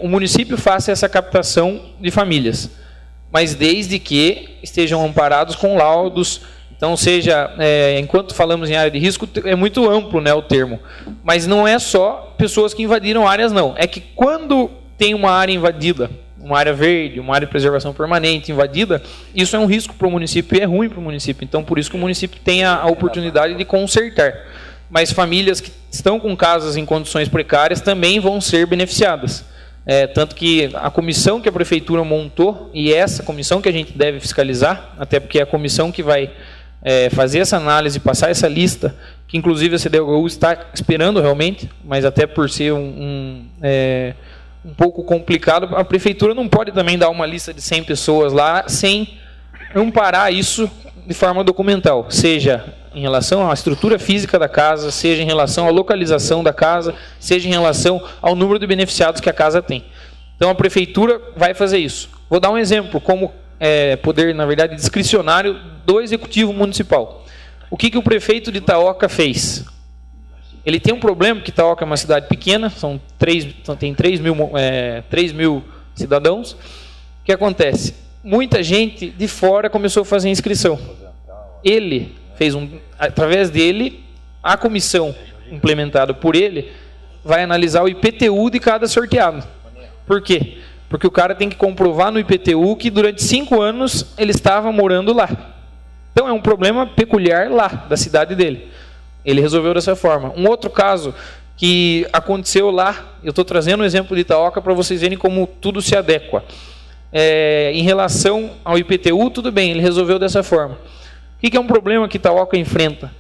o município faça essa captação de famílias, mas desde que estejam amparados com laudos. Então, enquanto falamos em área de risco, é muito amplo, né, o termo, mas não é só pessoas que invadiram áreas, não. É que quando tem uma área invadida, uma área verde, uma área de preservação permanente invadida, isso é um risco para o município e é ruim para o município. Então, por isso que o município tem a oportunidade de consertar. Mas famílias que estão com casas em condições precárias também vão ser beneficiadas. Tanto que a comissão que a prefeitura montou, e essa comissão que a gente deve fiscalizar, até porque é a comissão que vai fazer essa análise, passar essa lista, que inclusive a CDHU está esperando realmente, mas até por ser um pouco complicado, a prefeitura não pode também dar uma lista de 100 pessoas lá sem amparar isso de forma documental, seja em relação à estrutura física da casa, seja em relação à localização da casa, seja em relação ao número de beneficiados que a casa tem. Então a prefeitura vai fazer isso. Vou dar um exemplo, como poder, na verdade, discricionário do Executivo Municipal. O que o prefeito de Itaoca fez? Ele tem um problema, que Itaoca é uma cidade pequena, tem 3 mil cidadãos. O que acontece? Muita gente de fora começou a fazer inscrição. Ele fez através dele, a comissão implementada por ele vai analisar o IPTU de cada sorteado. Por quê? Porque o cara tem que comprovar no IPTU que durante 5 anos ele estava morando lá. Então é um problema peculiar lá, da cidade dele. Ele resolveu dessa forma. Um outro caso que aconteceu lá, eu estou trazendo um exemplo de Itaoca para vocês verem como tudo se adequa. Em relação ao IPTU, tudo bem, ele resolveu dessa forma. O que é um problema que Itaoca enfrenta?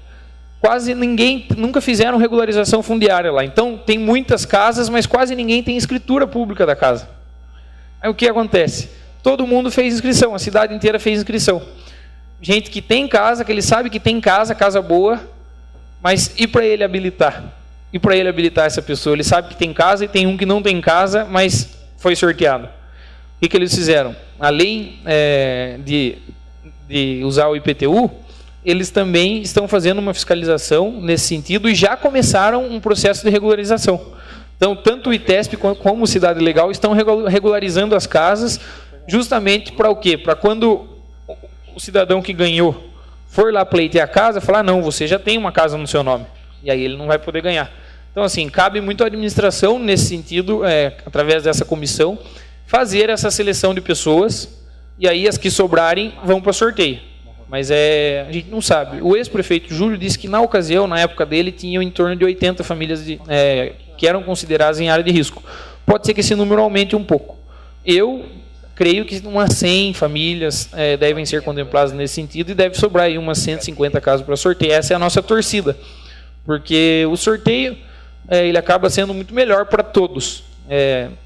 Quase ninguém, nunca fizeram regularização fundiária lá. Então tem muitas casas, mas quase ninguém tem escritura pública da casa. Aí o que acontece? Todo mundo fez inscrição, a cidade inteira fez inscrição. Gente que tem casa, que ele sabe que tem casa boa, mas e para ele habilitar? E para ele habilitar essa pessoa? Ele sabe que tem casa e tem um que não tem casa, mas foi sorteado. O que eles fizeram? Além de usar o IPTU, eles também estão fazendo uma fiscalização nesse sentido e já começaram um processo de regularização. Então, tanto o ITESP como o Cidade Legal estão regularizando as casas, justamente para o quê? Para quando o cidadão que ganhou for lá pleitear a casa, falar, não, você já tem uma casa no seu nome. E aí ele não vai poder ganhar. Então, assim, cabe muito à administração, nesse sentido, através dessa comissão, fazer essa seleção de pessoas, e aí as que sobrarem vão para sorteio. Mas a gente não sabe. O ex-prefeito Júlio disse que na ocasião, na época dele, tinham em torno de 80 famílias que eram consideradas em área de risco. Pode ser que esse número aumente um pouco. Eu creio que umas 100 famílias devem ser contempladas nesse sentido e deve sobrar aí umas 150 casas para sorteio. Essa é a nossa torcida, porque o sorteio ele acaba sendo muito melhor para todos.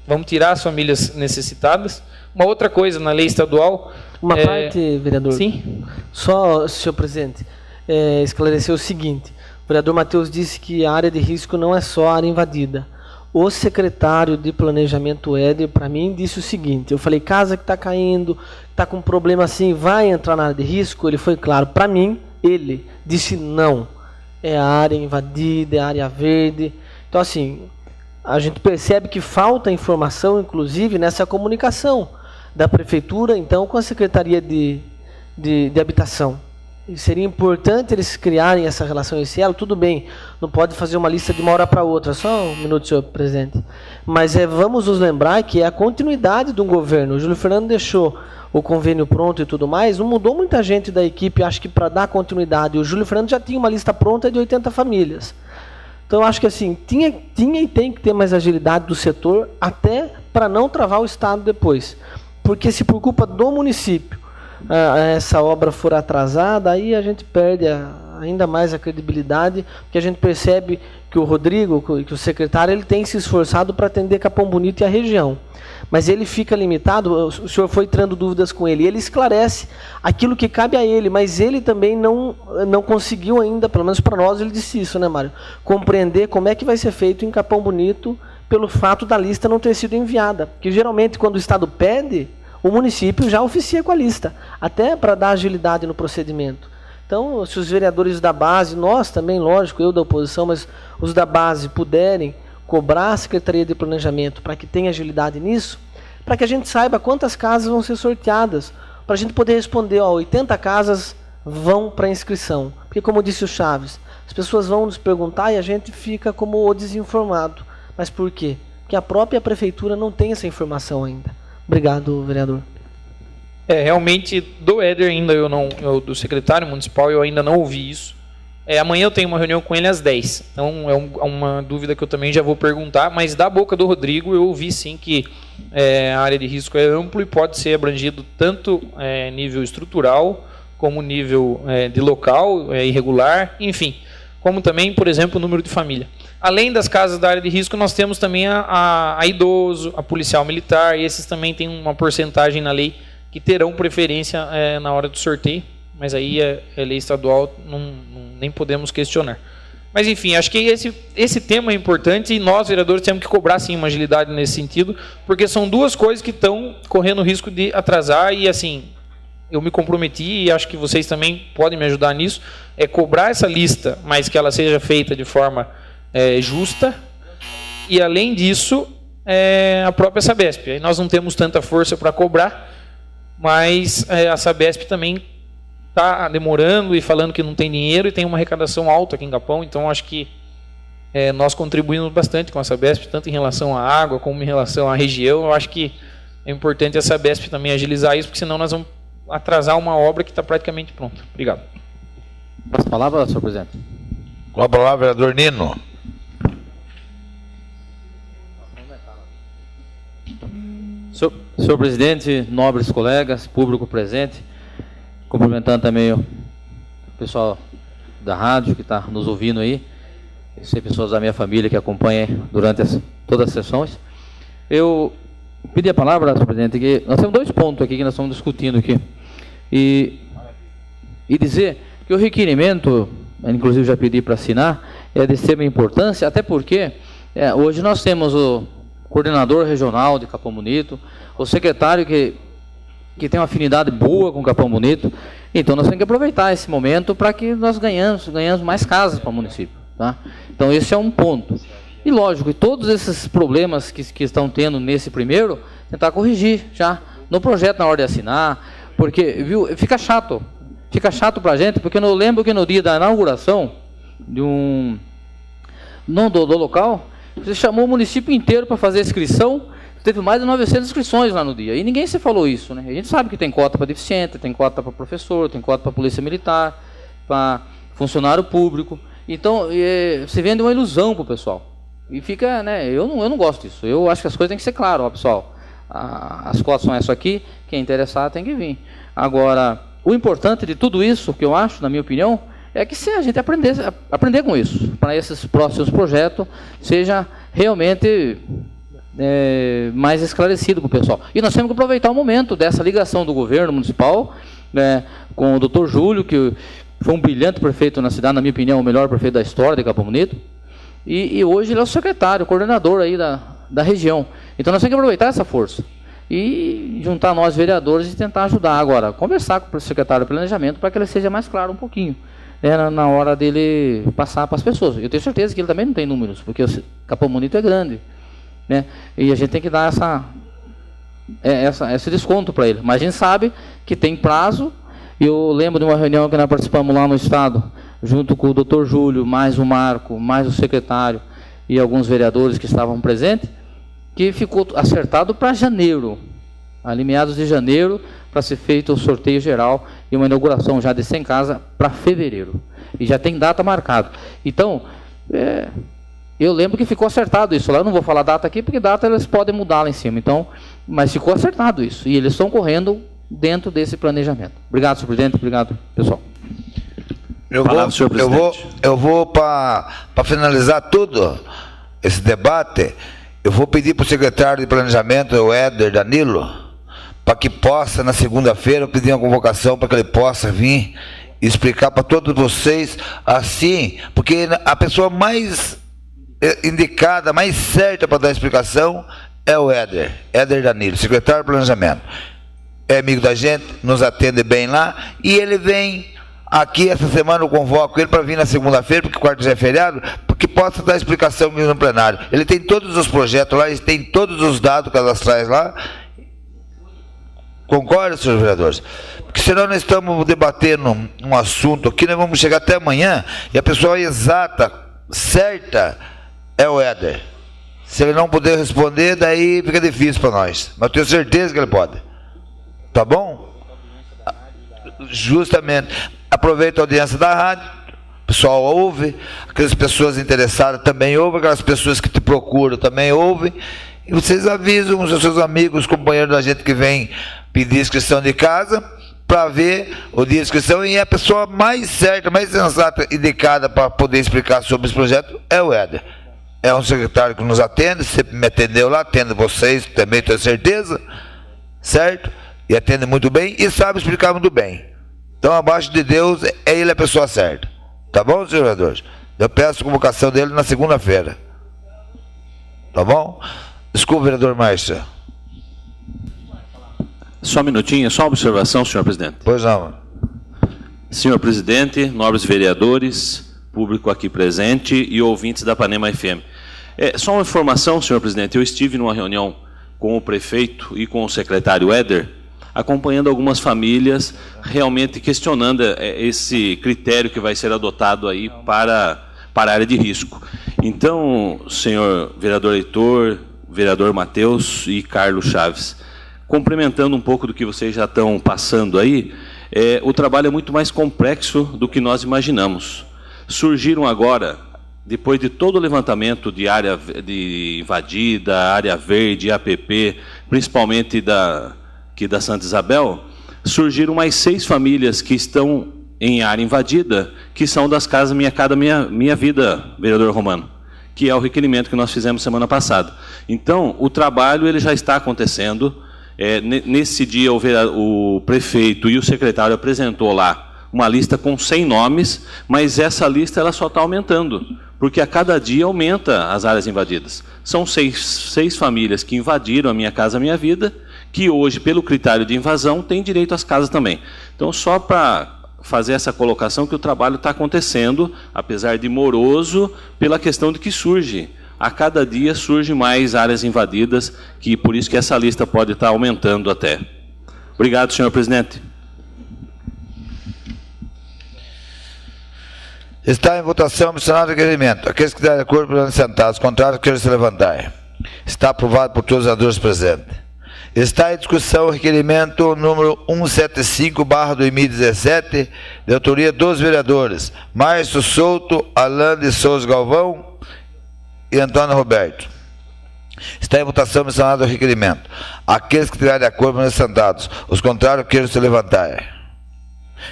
Vamos tirar as famílias necessitadas. Uma outra coisa, na lei estadual... Uma parte, vereador. Sim. Só, senhor presidente, esclarecer o seguinte. O vereador Matheus disse que a área de risco não é só a área invadida. O secretário de planejamento, Éder, para mim, disse o seguinte. Eu falei, casa que está caindo, está com problema assim, vai entrar na área de risco? Ele foi claro. Para mim, ele disse não. É a área invadida, é a área verde. Então, assim, a gente percebe que falta informação, inclusive, nessa comunicação da Prefeitura, então, com a Secretaria de Habitação. E seria importante eles criarem essa relação, esse elo. Tudo bem, não pode fazer uma lista de uma hora para outra. Só um minuto, senhor presidente. Mas vamos nos lembrar que é a continuidade de um governo. O Júlio Fernando deixou o convênio pronto e tudo mais, não mudou muita gente da equipe, acho que para dar continuidade. O Júlio Fernando já tinha uma lista pronta de 80 famílias. Então, acho que assim, tinha e tem que ter mais agilidade do setor, até para não travar o Estado depois. Porque se por culpa do município essa obra for atrasada, aí a gente perde ainda mais a credibilidade, porque a gente percebe que o Rodrigo, que o secretário, ele tem se esforçado para atender Capão Bonito e a região. Mas ele fica limitado, o senhor foi tirando dúvidas com ele, ele esclarece aquilo que cabe a ele, mas ele também não conseguiu ainda, pelo menos para nós, ele disse isso, né, Mário? Compreender como é que vai ser feito em Capão Bonito pelo fato da lista não ter sido enviada. Porque geralmente quando o Estado pede, o município já oficia com a lista, até para dar agilidade no procedimento. Então, se os vereadores da base, nós também, lógico, eu da oposição, mas os da base puderem cobrar a Secretaria de Planejamento para que tenha agilidade nisso, para que a gente saiba quantas casas vão ser sorteadas, para a gente poder responder, 80 casas vão para inscrição. Porque, como disse o Chaves, as pessoas vão nos perguntar e a gente fica como o desinformado. Mas por quê? Porque a própria Prefeitura não tem essa informação ainda. Obrigado, vereador. Realmente, do Éder ainda do secretário municipal, eu ainda não ouvi isso. Amanhã eu tenho uma reunião com ele às 10. Então, é uma dúvida que eu também já vou perguntar, mas da boca do Rodrigo eu ouvi sim que a área de risco é amplo e pode ser abrangido tanto nível estrutural, como nível de local, irregular, enfim. Como também, por exemplo, o número de família. Além das casas da área de risco, nós temos também a idoso, a policial militar, e esses também têm uma porcentagem na lei que terão preferência na hora do sorteio, mas aí é lei estadual, nem podemos questionar. Mas enfim, acho que esse tema é importante e nós, vereadores, temos que cobrar sim uma agilidade nesse sentido, porque são duas coisas que estão correndo risco de atrasar e assim, eu me comprometi e acho que vocês também podem me ajudar nisso, cobrar essa lista, mas que ela seja feita de forma justa, e além disso, a própria Sabesp. Aí nós não temos tanta força para cobrar, mas a Sabesp também está demorando e falando que não tem dinheiro e tem uma arrecadação alta aqui em Capão, então acho que nós contribuímos bastante com a Sabesp, tanto em relação à água como em relação à região. Eu acho que é importante a Sabesp também agilizar isso, porque senão nós vamos atrasar uma obra que está praticamente pronta. Obrigado. Passa a palavra, senhor presidente. Com a palavra, vereador Nino. Senhor presidente, nobres colegas, público presente, cumprimentando também o pessoal da rádio que está nos ouvindo aí, e pessoas da minha família que acompanham durante todas as sessões. Eu pedi a palavra, senhor presidente, que nós temos dois pontos aqui que nós estamos discutindo aqui. E dizer que o requerimento, inclusive já pedi para assinar, é de extrema importância, até porque hoje nós temos o coordenador regional de Capão Bonito, o secretário que tem uma afinidade boa com Capão Bonito, então nós temos que aproveitar esse momento para que nós ganhamos mais casas para o município. Tá? Então esse é um ponto. E lógico, todos esses problemas que estão tendo nesse primeiro, tentar corrigir já no projeto na hora de assinar, porque fica chato para a gente, porque eu lembro que no dia da inauguração do local, você chamou o município inteiro para fazer a inscrição, teve mais de 900 inscrições lá no dia, e ninguém se falou isso, né? A gente sabe que tem cota para deficiente, tem cota para professor, tem cota para polícia militar, para funcionário público, então você vende uma ilusão para o pessoal. E fica, né, eu não gosto disso. Eu acho que as coisas têm que ser claras, ó, pessoal. As cotas são essa aqui, quem é interessado tem que vir. Agora, o importante de tudo isso, que eu acho, na minha opinião, é que se a gente aprender com isso, para esses próximos projetos, seja realmente mais esclarecido para o pessoal. E nós temos que aproveitar o momento dessa ligação do governo municipal, né, com o Dr. Júlio, que foi um brilhante prefeito na cidade, na minha opinião, o melhor prefeito da história de Capão Bonito, e hoje ele é o secretário, o coordenador aí da região. Então nós temos que aproveitar essa força e juntar nós vereadores e tentar ajudar agora, conversar com o secretário de planejamento para que ele seja mais claro um pouquinho, né, na hora dele passar para as pessoas. Eu tenho certeza que ele também não tem números, porque o Capão Bonito é grande, né, e a gente tem que dar esse desconto para ele. Mas a gente sabe que tem prazo. Eu lembro de uma reunião que nós participamos lá no estado, junto com o Dr. Júlio, mais o Marco, mais o secretário e alguns vereadores que estavam presentes, que ficou acertado para janeiro, ali meados de janeiro, para ser feito o sorteio geral e uma inauguração já de 100 casas para fevereiro. E já tem data marcada. Então, eu lembro que ficou acertado isso lá. Eu não vou falar data aqui, porque data eles podem mudar lá em cima. Então, mas ficou acertado isso. E eles estão correndo dentro desse planejamento. Obrigado, senhor presidente. Obrigado, pessoal. Eu vou para finalizar tudo esse debate, eu vou pedir para o secretário de planejamento, o Éder Danilo, para que possa, na segunda-feira, eu pedir uma convocação para que ele possa vir e explicar para todos vocês, assim, porque a pessoa mais indicada, mais certa para dar explicação é o Éder Danilo, secretário de planejamento. É amigo da gente, nos atende bem lá, e ele vem aqui essa semana, eu convoco ele para vir na segunda-feira, porque quarta já é feriado, porque possa dar explicação no plenário. Ele tem todos os projetos lá, ele tem todos os dados cadastrais lá. Concorda, senhores vereadores? Porque senão nós estamos debatendo um assunto aqui, nós vamos chegar até amanhã, e a pessoa exata, certa, é o Éder. Se ele não puder responder, daí fica difícil para nós. Mas eu tenho certeza que ele pode. Tá bom? Justamente. Aproveita a audiência da rádio, o pessoal ouve, aquelas pessoas interessadas também ouvem, aquelas pessoas que te procuram também ouvem, e vocês avisam os seus amigos, os companheiros da gente que vem pedir inscrição de casa, para ver o dia de inscrição, e a pessoa mais certa, mais sensata, indicada para poder explicar sobre esse projeto é o Éder. É um secretário que nos atende, sempre me atendeu lá, atende vocês, também tenho certeza, certo? E atende muito bem e sabe explicar muito bem. Então, abaixo de Deus, é ele a pessoa certa. Tá bom, senhor vereador? Eu peço a convocação dele na segunda-feira. Tá bom? Desculpa, vereador Márcio. Só um minutinho, só uma observação, senhor presidente. Pois não. Senhor presidente, nobres vereadores, público aqui presente e ouvintes da Panema FM. Só uma informação, senhor presidente. Eu estive numa reunião com o prefeito e com o secretário Éder, acompanhando algumas famílias, realmente questionando esse critério que vai ser adotado aí para a área de risco. Então, senhor vereador Heitor, vereador Matheus e Carlos Chaves, complementando um pouco do que vocês já estão passando aí, o trabalho é muito mais complexo do que nós imaginamos. Surgiram agora, depois de todo o levantamento de área invadida, área verde, APP, principalmente da Santa Isabel, surgiram mais 6 famílias que estão em área invadida, que são das casas Minha Casa Minha Vida, vereador Romano, que é o requerimento que nós fizemos semana passada. Então, o trabalho ele já está acontecendo. Nesse dia, o prefeito e o secretário apresentou lá uma lista com 100 nomes, mas essa lista ela só está aumentando, porque a cada dia aumenta as áreas invadidas. São 6 famílias que invadiram a Minha Casa Minha Vida, que hoje, pelo critério de invasão, tem direito às casas também. Então, só para fazer essa colocação que o trabalho está acontecendo, apesar de moroso, pela questão de que surge. A cada dia surge mais áreas invadidas, que por isso que essa lista pode estar aumentando até. Obrigado, senhor presidente. Está em votação o mencionado requerimento. Aqueles que derem acordo podem sentar, os contrários queiram se levantar. Está aprovado por todos os vereadores presentes. Está em discussão o requerimento número 175/2017, de autoria dos vereadores Márcio Souto, Alain de Souza Galvão e Antônio Roberto. Está em votação mencionado o requerimento. Aqueles que estiverem de acordo, permaneçam sentados. Os contrários, queiram se levantar.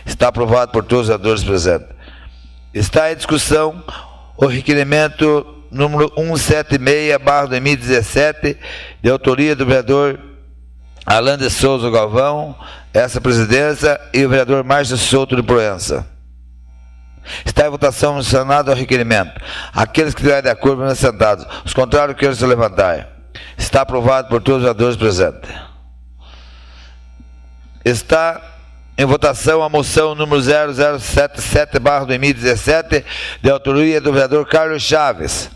Está aprovado por todos os vereadores presentes. Está em discussão o requerimento número 176/2017, de autoria do vereador Alan de Souza Galvão, essa presidência, e o vereador Márcio Souto de Proença. Está em votação mencionado o requerimento. Aqueles que estiverem de acordo, permaneçam sentados. Os contrários, queiram se levantar. Está aprovado por todos os vereadores presentes. Está em votação a moção número 0077/2017, de autoria do vereador Carlos Chaves.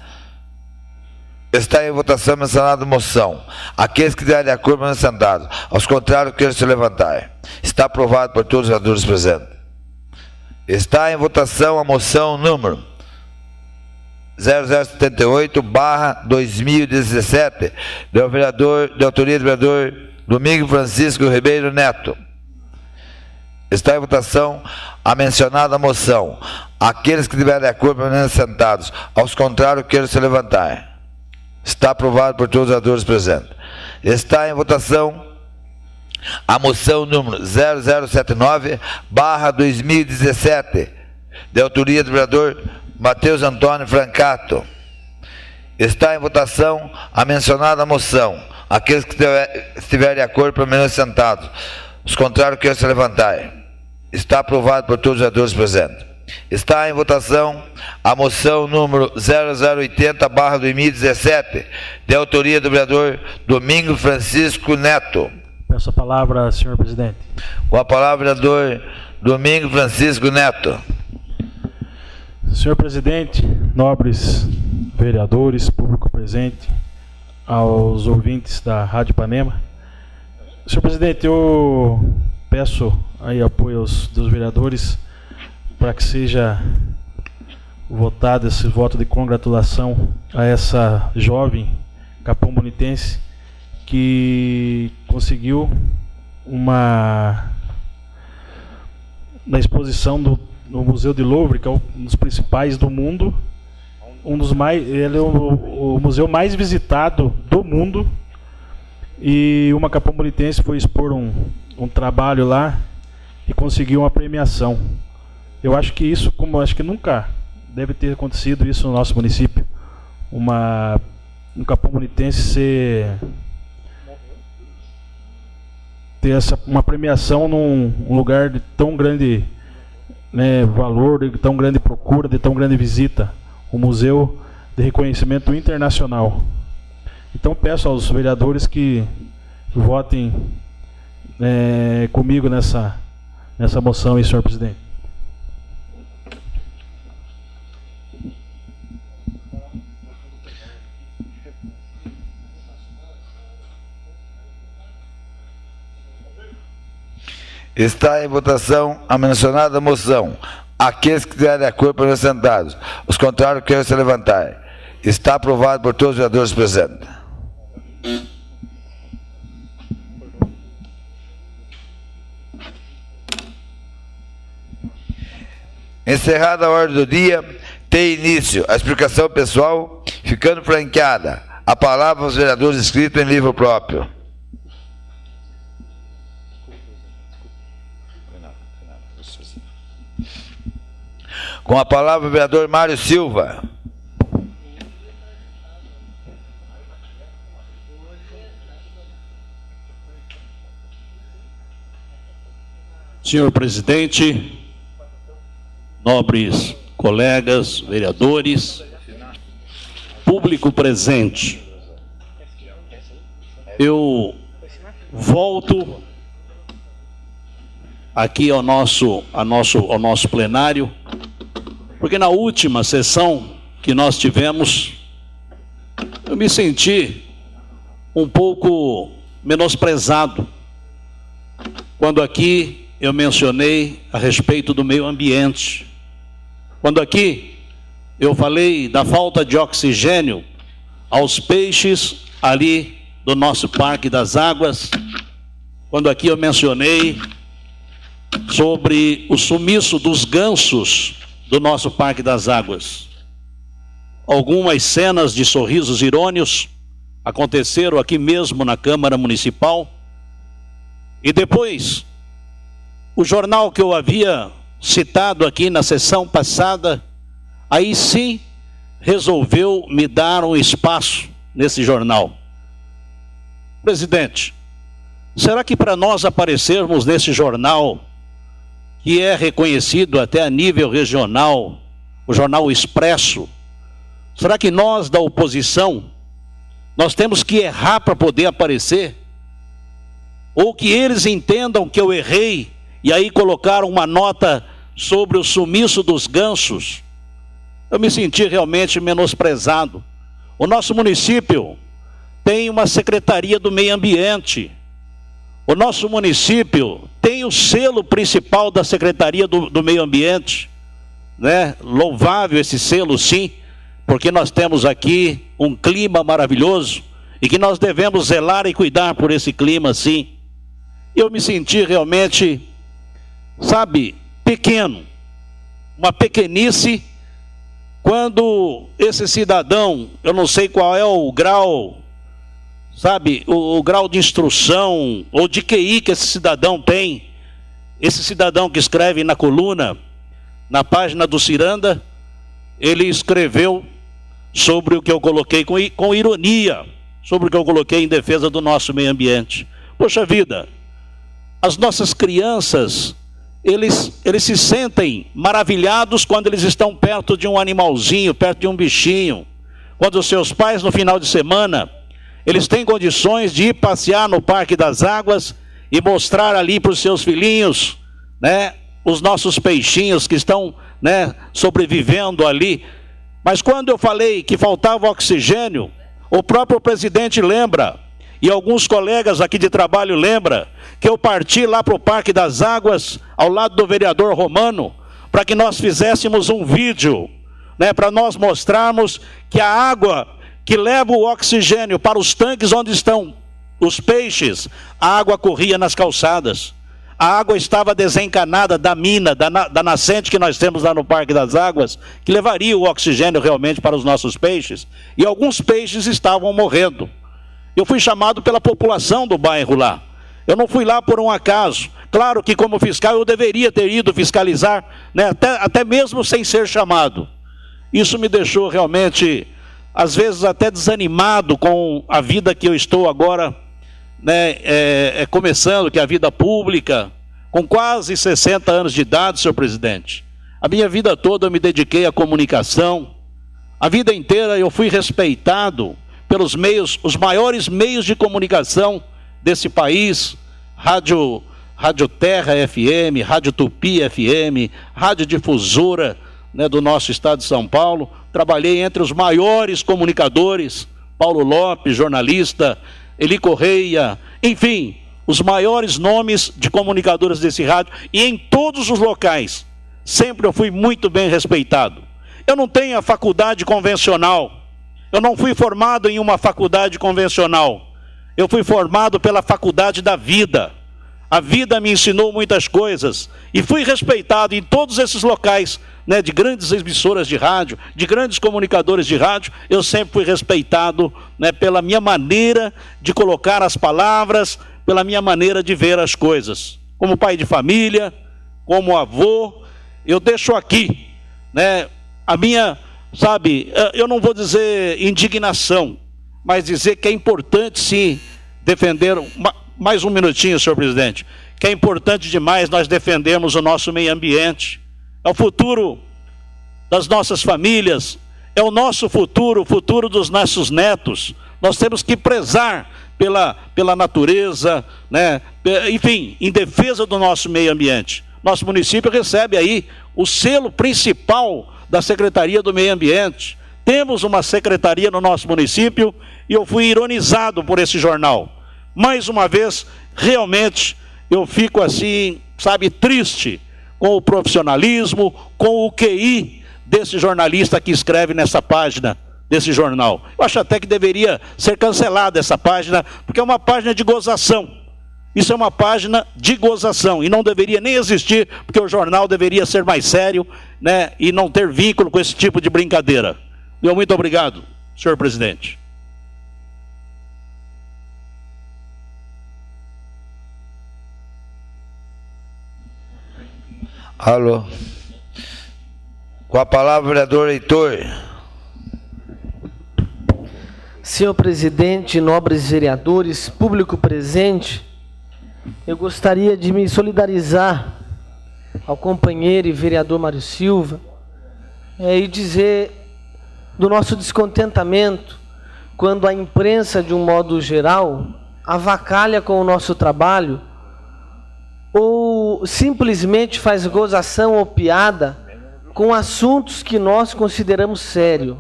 Está em votação mencionada a moção. Aqueles que estiverem de acordo, permaneçam sentados. Aos contrários, queiram se levantar. Está aprovado por todos os vereadores presentes. Está em votação a moção número 0078/2017, de autoria do vereador Domingo Francisco Ribeiro Neto. Está em votação a mencionada moção. Aqueles que estiverem de acordo, permaneçam sentados. Aos contrários, queiram se levantar. Está aprovado por todos os vereadores presentes. Está em votação a moção número 0079/2017, de autoria do vereador Matheus Antônio Francato. Está em votação a mencionada moção. Aqueles que estiverem de acordo, permaneçam sentados. Os contrários, queiram se levantar. Está aprovado por todos os vereadores presentes. Está em votação a moção número 0080/2017, de autoria do vereador Domingo Francisco Neto. Peço a palavra, senhor presidente. Com a palavra, vereador Domingo Francisco Neto. Senhor presidente, nobres vereadores, público presente, aos ouvintes da Rádio Ipanema. Senhor presidente, eu peço aí apoio dos vereadores para que seja votado esse voto de congratulação a essa jovem capão-bonitense que conseguiu na exposição no Museu de Louvre, que é um dos principais do mundo, ele é o museu mais visitado do mundo, e uma capão-bonitense foi expor um trabalho lá e conseguiu uma premiação. Eu acho que isso, acho que nunca deve ter acontecido isso no nosso município, um capão-bonitense ter uma premiação num lugar de tão grande, né, valor, de tão grande procura, de tão grande visita, um museu de reconhecimento internacional. Então peço aos vereadores que votem comigo nessa moção aí, senhor presidente. Está em votação a mencionada moção. Aqueles que estiverem de acordo, permaneçam sentados. Os contrários, queiram se levantar. Está aprovado por todos os vereadores presentes. Encerrada a ordem do dia, tem início a explicação pessoal, ficando franqueada a palavra aos vereadores inscritos em livro próprio. Com a palavra o vereador Mário Silva. Senhor presidente, nobres colegas, vereadores, público presente, eu volto aqui ao nosso plenário, porque na última sessão que nós tivemos, eu me senti um pouco menosprezado, quando aqui eu mencionei a respeito do meio ambiente, quando aqui eu falei da falta de oxigênio aos peixes ali do nosso Parque das Águas, quando aqui eu mencionei sobre o sumiço dos gansos do nosso Parque das Águas. algumas cenas de sorrisos irônicos aconteceram aqui mesmo na Câmara Municipal. E depois, o jornal que eu havia citado aqui na sessão passada, aí sim resolveu me dar um espaço nesse jornal. Presidente, será que para nós aparecermos nesse jornal, que é reconhecido até a nível regional, o jornal Expresso, será que nós da oposição, nós temos que errar para poder aparecer? Ou que eles entendam que eu errei e aí colocaram uma nota sobre o sumiço dos gansos? Eu me senti realmente menosprezado. O nosso município tem uma Secretaria do Meio Ambiente. O nosso município tem o selo principal da Secretaria do Meio Ambiente, né? Louvável esse selo, sim, porque nós temos aqui um clima maravilhoso e que nós devemos zelar e cuidar por esse clima, sim. Eu me senti realmente, sabe, pequeno, uma pequenice, quando esse cidadão, eu não sei qual é o grau, sabe, o grau de instrução ou de QI que esse cidadão tem, esse cidadão que escreve na coluna, na página do Ciranda, ele escreveu sobre o que eu coloquei com ironia, sobre o que eu coloquei em defesa do nosso meio ambiente. Poxa vida, as nossas crianças, eles se sentem maravilhados quando eles estão perto de um animalzinho, perto de um bichinho. Quando os seus pais, no final de semana, eles têm condições de ir passear no Parque das Águas e mostrar ali para os seus filhinhos, né, os nossos peixinhos que estão, né, sobrevivendo ali. Mas quando eu falei que faltava oxigênio, o próprio presidente lembra, e alguns colegas aqui de trabalho lembram, que eu parti lá para o Parque das Águas, ao lado do vereador Romano, para que nós fizéssemos um vídeo, né, para nós mostrarmos que a água que leva o oxigênio para os tanques onde estão os peixes, a água corria nas calçadas. A água estava desencanada da mina, da nascente que nós temos lá no Parque das Águas, que levaria o oxigênio realmente para os nossos peixes, e alguns peixes estavam morrendo. Eu fui chamado pela população do bairro lá. Eu não fui lá por um acaso. Claro que como fiscal eu deveria ter ido fiscalizar, né, até mesmo sem ser chamado. Isso me deixou realmente, às vezes até desanimado com a vida que eu estou agora, né, começando, que é a vida pública, com quase 60 anos de idade, senhor presidente. A minha vida toda eu me dediquei à comunicação. A vida inteira eu fui respeitado pelos meios, os maiores meios de comunicação desse país, Rádio Terra FM, Rádio Tupi FM, Rádio Difusora, né, do nosso estado de São Paulo. Trabalhei entre os maiores comunicadores, Paulo Lopes, jornalista, Eli Correia, enfim, os maiores nomes de comunicadores desse rádio, e em todos os locais, sempre eu fui muito bem respeitado. Eu não tenho a faculdade convencional, eu não fui formado em uma faculdade convencional, eu fui formado pela faculdade da vida. A vida me ensinou muitas coisas, e fui respeitado em todos esses locais, né, de grandes emissoras de rádio, de grandes comunicadores de rádio. Eu sempre fui respeitado, né, pela minha maneira de colocar as palavras, pela minha maneira de ver as coisas. Como pai de família, como avô, eu deixo aqui, né, a minha, sabe, eu não vou dizer indignação, mas dizer que é importante sim defender, mais um minutinho, senhor presidente, que é importante demais nós defendermos o nosso meio ambiente. É o futuro das nossas famílias, é o nosso futuro, o futuro dos nossos netos. Nós temos que prezar pela natureza, né? Enfim, em defesa do nosso meio ambiente. Nosso município recebe aí o selo principal da Secretaria do Meio Ambiente. Temos uma secretaria no nosso município e eu fui ironizado por esse jornal. Mais uma vez, realmente, eu fico assim, sabe, triste com o profissionalismo, com o QI desse jornalista que escreve nessa página desse jornal. Eu acho até que deveria ser cancelada essa página, porque é uma página de gozação. Isso é uma página de gozação e não deveria nem existir, porque o jornal deveria ser mais sério, né, e não ter vínculo com esse tipo de brincadeira. Meu muito obrigado, senhor presidente. Alô. Com a palavra, vereador Heitor. Senhor presidente, nobres vereadores, público presente, eu gostaria de me solidarizar ao companheiro e vereador Mário Silva e dizer do nosso descontentamento quando a imprensa, de um modo geral, avacalha com o nosso trabalho ou simplesmente faz gozação ou piada com assuntos que nós consideramos sérios.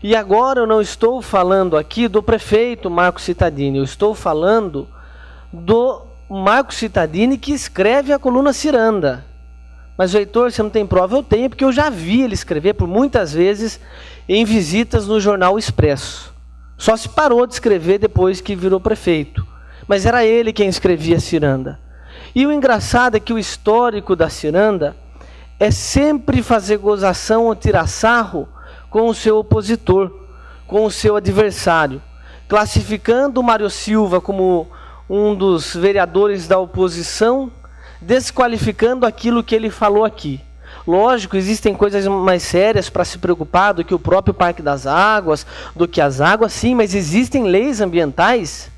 E agora eu não estou falando aqui do prefeito Marco Cittadini, eu estou falando do Marco Cittadini que escreve a coluna Ciranda. Mas, Heitor, você não tem prova? Eu tenho, porque eu já vi ele escrever por muitas vezes em visitas no jornal Expresso. Só se parou de escrever depois que virou prefeito. Mas era ele quem escrevia a Ciranda. E o engraçado é que o histórico da Ciranda é sempre fazer gozação ou tirar sarro com o seu opositor, com o seu adversário, classificando o Mário Silva como um dos vereadores da oposição, desqualificando aquilo que ele falou aqui. Lógico, existem coisas mais sérias para se preocupar do que o próprio Parque das Águas, do que as águas, sim, mas existem leis ambientais,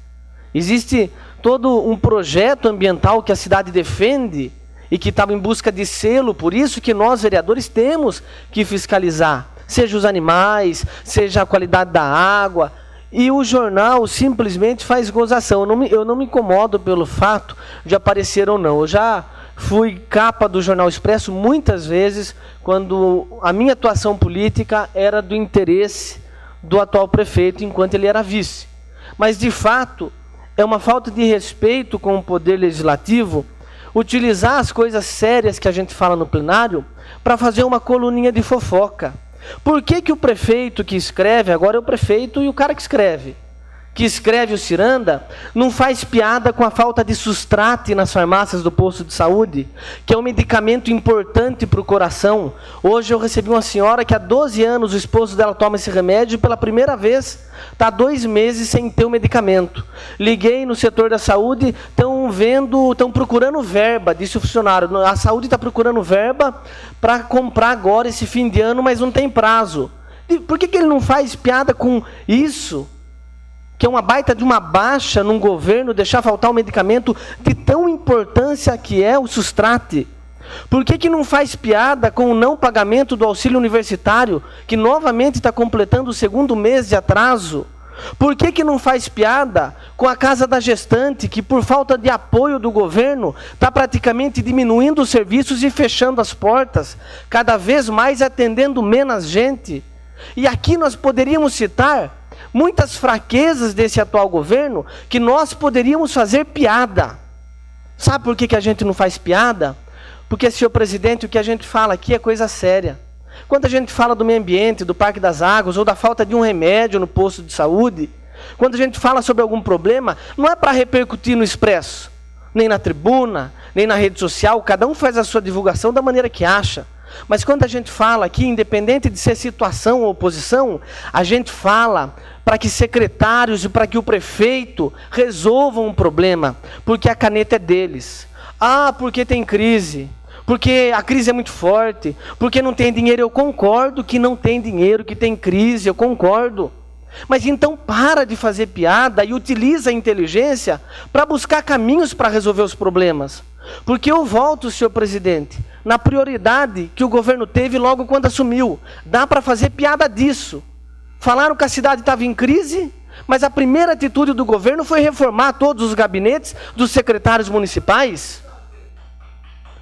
existe todo um projeto ambiental que a cidade defende e que estava em busca de selo, por isso que nós, vereadores, temos que fiscalizar, seja os animais, seja a qualidade da água, e o jornal simplesmente faz gozação. Eu não me incomodo pelo fato de aparecer ou não. Eu já fui capa do Jornal Expresso muitas vezes, quando a minha atuação política era do interesse do atual prefeito, enquanto ele era vice. Mas, de fato, é uma falta de respeito com o poder legislativo utilizar as coisas sérias que a gente fala no plenário para fazer uma coluninha de fofoca. Por que que o prefeito que escreve, agora é o prefeito e o cara que escreve o Ciranda, não faz piada com a falta de Sustrate nas farmácias do posto de saúde, que é um medicamento importante para o coração? Hoje eu recebi uma senhora que há 12 anos o esposo dela toma esse remédio e pela primeira vez está 2 meses sem ter o medicamento. Liguei no setor da saúde, estão procurando verba, disse o funcionário. A saúde está procurando verba para comprar agora esse fim de ano, mas não tem prazo. Por que ele não faz piada com isso? Que é uma baita de uma baixa num governo, deixar faltar um medicamento de tão importância que é o Sustrate. Por que não faz piada com o não pagamento do auxílio universitário, que novamente está completando o 2º mês de atraso? Por que não faz piada com a casa da gestante, que por falta de apoio do governo, está praticamente diminuindo os serviços e fechando as portas, cada vez mais atendendo menos gente? E aqui nós poderíamos citar muitas fraquezas desse atual governo que nós poderíamos fazer piada. Sabe por que a gente não faz piada? Porque, senhor presidente, o que a gente fala aqui é coisa séria. Quando a gente fala do meio ambiente, do Parque das Águas, ou da falta de um remédio no posto de saúde, quando a gente fala sobre algum problema, não é para repercutir no Expresso, nem na tribuna, nem na rede social, cada um faz a sua divulgação da maneira que acha. Mas quando a gente fala aqui, independente de ser situação ou oposição, a gente fala para que secretários e para que o prefeito resolvam um problema, porque a caneta é deles. Ah, porque tem crise, porque a crise é muito forte, porque não tem dinheiro. Eu concordo que não tem dinheiro, que tem crise, eu concordo. Mas então para de fazer piada e utiliza a inteligência para buscar caminhos para resolver os problemas. Porque eu volto, senhor presidente, na prioridade que o governo teve logo quando assumiu. Dá para fazer piada disso. Falaram que a cidade estava em crise, mas a primeira atitude do governo foi reformar todos os gabinetes dos secretários municipais.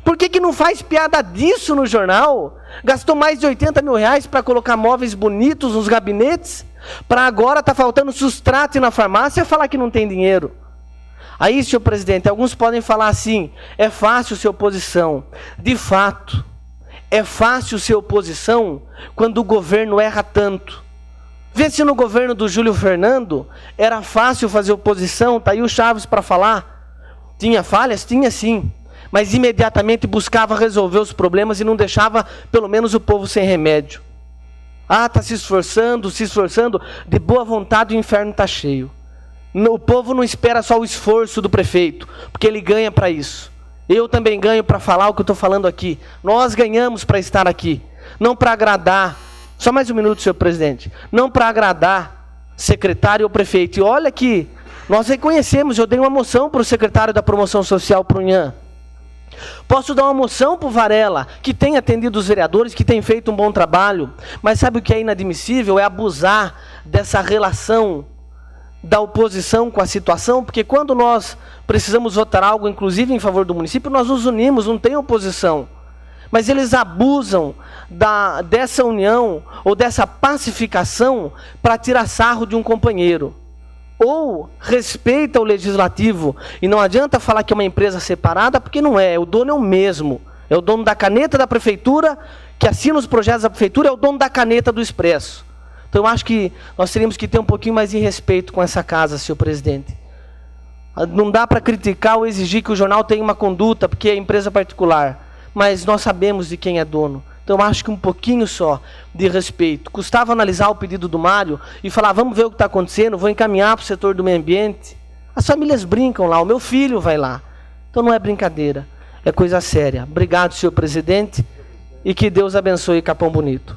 Por que não faz piada disso no jornal? Gastou mais de 80 mil reais para colocar móveis bonitos nos gabinetes, para agora está faltando Sustrate na farmácia e falar que não tem dinheiro. Aí, senhor presidente, alguns podem falar assim, é fácil ser oposição. De fato, é fácil ser oposição quando o governo erra tanto. Vê se no governo do Júlio Fernando era fácil fazer oposição, está aí o Chaves para falar. Tinha falhas? Tinha sim. Mas imediatamente buscava resolver os problemas e não deixava pelo menos o povo sem remédio. Ah, está se esforçando, de boa vontade o inferno está cheio. O povo não espera só o esforço do prefeito, porque ele ganha para isso. Eu também ganho para falar o que eu estou falando aqui. Nós ganhamos para estar aqui, não para agradar. Só mais um minuto, senhor presidente. Não para agradar secretário ou prefeito. E olha que nós reconhecemos, eu dei uma moção para o secretário da Promoção Social, para o Nhã. Posso dar uma moção para o Varela, que tem atendido os vereadores, que tem feito um bom trabalho, mas sabe o que é inadmissível? É abusar dessa relação da oposição com a situação, porque quando nós precisamos votar algo, inclusive em favor do município, nós nos unimos, não tem oposição. Mas eles abusam dessa união ou dessa pacificação para tirar sarro de um companheiro. Ou respeita o legislativo, e não adianta falar que é uma empresa separada, porque não é, o dono é o mesmo. É o dono da caneta da prefeitura, que assina os projetos da prefeitura, é o dono da caneta do Expresso. Então eu acho que nós teríamos que ter um pouquinho mais de respeito com essa casa, senhor presidente. Não dá para criticar ou exigir que o jornal tenha uma conduta, porque é empresa particular, mas nós sabemos de quem é dono. Então eu acho que um pouquinho só de respeito. Custava analisar o pedido do Mário e falar, vamos ver o que está acontecendo, vou encaminhar para o setor do meio ambiente. As famílias brincam lá, o meu filho vai lá. Então não é brincadeira, é coisa séria. Obrigado, senhor presidente, e que Deus abençoe Capão Bonito.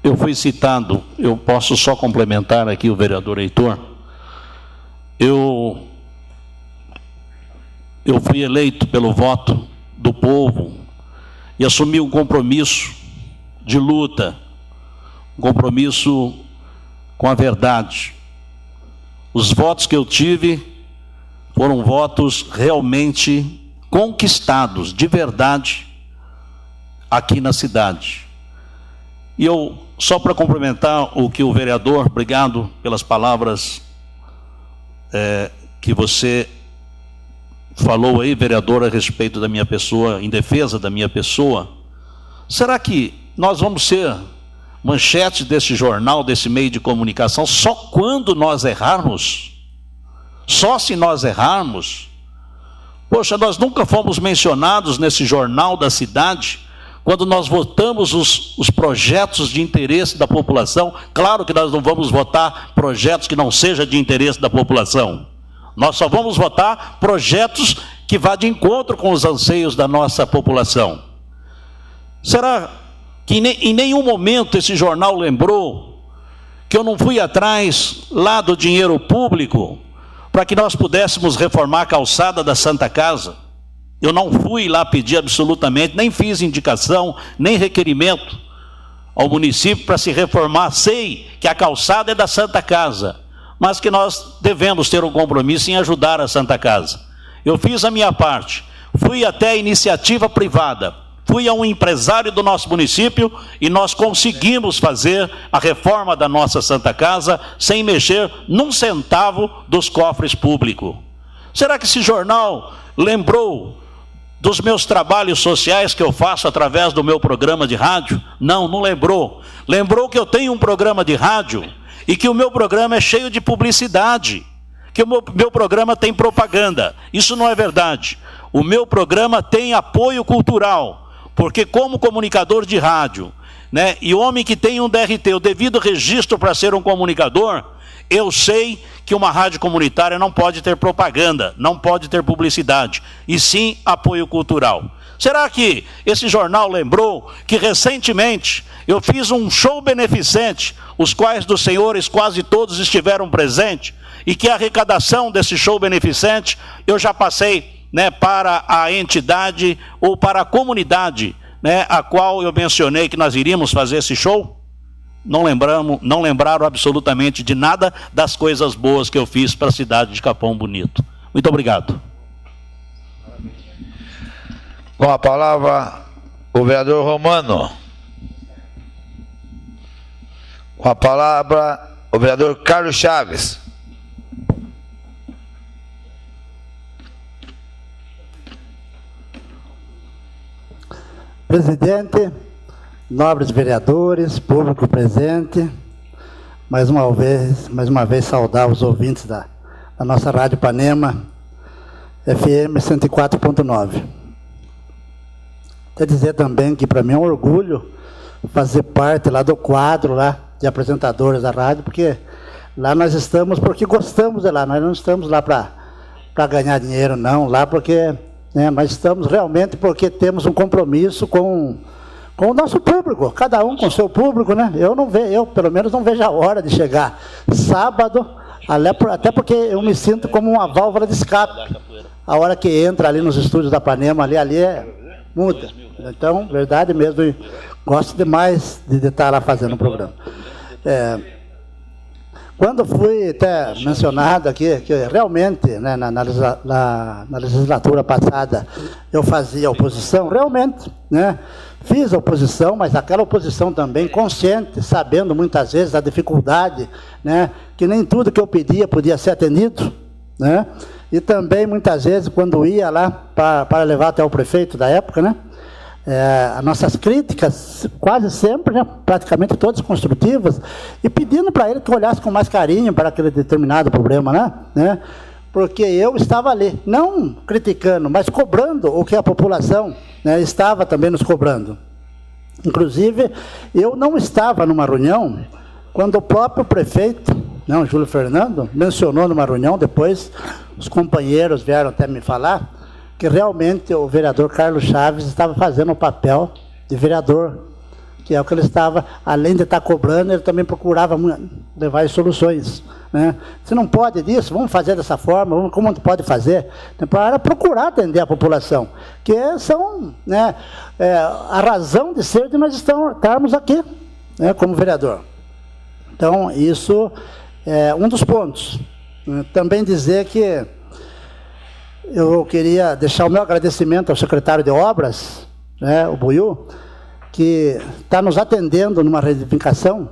Eu fui citado, eu posso só complementar aqui o vereador Heitor. Eu fui eleito pelo voto do povo e assumi um compromisso de luta, um compromisso com a verdade. Os votos que eu tive foram votos realmente conquistados, de verdade, aqui na cidade. E eu, só para complementar o que o vereador, obrigado pelas palavras que você falou aí, vereador, a respeito da minha pessoa, em defesa da minha pessoa. Será que nós vamos ser manchete desse jornal, desse meio de comunicação, só quando nós errarmos? Só se nós errarmos? Poxa, nós nunca fomos mencionados nesse jornal da cidade, quando nós votamos os projetos de interesse da população. Claro que nós não vamos votar projetos que não sejam de interesse da população. Nós só vamos votar projetos que vá de encontro com os anseios da nossa população. Será que em nenhum momento esse jornal lembrou que eu não fui atrás lá do dinheiro público para que nós pudéssemos reformar a calçada da Santa Casa? Eu não fui lá pedir absolutamente, nem fiz indicação, nem requerimento ao município para se reformar. Sei que a calçada é da Santa Casa, mas que nós devemos ter um compromisso em ajudar a Santa Casa. Eu fiz a minha parte, fui até a iniciativa privada, fui a um empresário do nosso município e nós conseguimos fazer a reforma da nossa Santa Casa sem mexer num centavo dos cofres públicos. Será que esse jornal lembrou dos meus trabalhos sociais que eu faço através do meu programa de rádio? Não, não lembrou. Lembrou que eu tenho um programa de rádio e que o meu programa é cheio de publicidade, que o meu programa tem propaganda. Isso não é verdade. O meu programa tem apoio cultural, porque como comunicador de rádio, né, e homem que tem um DRT, o devido registro para ser um comunicador, eu sei que uma rádio comunitária não pode ter propaganda, não pode ter publicidade, e sim apoio cultural. Será que esse jornal lembrou que recentemente eu fiz um show beneficente, os quais dos senhores quase todos estiveram presentes, e que a arrecadação desse show beneficente eu já passei, né, para a entidade ou para a comunidade, né, a qual eu mencionei que nós iríamos fazer esse show? Não lembraram absolutamente de nada das coisas boas que eu fiz para a cidade de Capão Bonito. Muito obrigado. Com a palavra, o vereador Romano. Com a palavra, o vereador Carlos Chaves. Presidente, nobres vereadores, público presente, mais uma vez saudar os ouvintes da nossa Rádio Ipanema, FM 104.9. Quer dizer também que para mim é um orgulho fazer parte lá do quadro lá de apresentadores da rádio, porque lá nós estamos porque gostamos de lá, nós não estamos lá para ganhar dinheiro, não, lá porque nós estamos realmente porque temos um compromisso com o nosso público, cada um com o seu público, né? Eu pelo menos não vejo a hora de chegar sábado, até porque eu me sinto como uma válvula de escape. A hora que entra ali nos estúdios da Panema, ali muda. Então, verdade mesmo, gosto demais de estar lá fazendo o programa. Quando fui até mencionado aqui, que realmente, né, na legislatura passada, eu fazia oposição, realmente, né, fiz oposição, mas aquela oposição também consciente, sabendo muitas vezes da dificuldade, né, que nem tudo que eu pedia podia ser atendido, né, e também muitas vezes quando ia lá para levar até o prefeito da época, né, as nossas críticas, quase sempre, né, praticamente todas construtivas, e pedindo para ele que olhasse com mais carinho para aquele determinado problema, né, porque eu estava ali, não criticando, mas cobrando o que a população, né, estava também nos cobrando. Inclusive, eu não estava numa reunião, quando o próprio prefeito, não, Júlio Fernando, mencionou numa reunião, depois os companheiros vieram até me falar, que realmente o vereador Carlos Chaves estava fazendo o papel de vereador, que é o que ele estava, além de estar cobrando, ele também procurava levar as soluções, né? Se não pode disso, vamos fazer dessa forma, como pode fazer? Para procurar atender a população, que são, né, a razão de ser de nós estarmos aqui, né, como vereador. Então, isso é um dos pontos. Também dizer que eu queria deixar o meu agradecimento ao secretário de Obras, né, o Buiu, que está nos atendendo numa reivindicação,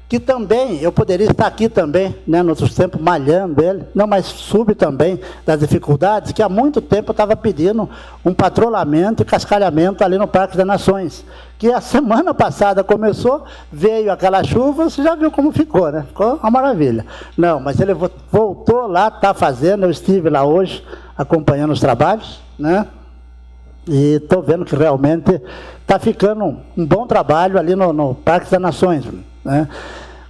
que também, eu poderia estar aqui também, né, nos outros tempos, malhando ele, não, mas soube também das dificuldades, que há muito tempo eu estava pedindo um patrulhamento e cascalhamento ali no Parque das Nações, que a semana passada começou, veio aquela chuva, você já viu como ficou, né? Ficou uma maravilha. Não, mas ele voltou lá, está fazendo, eu estive lá hoje, acompanhando os trabalhos, né? E estou vendo que realmente está ficando um bom trabalho ali no Parque das Nações, né?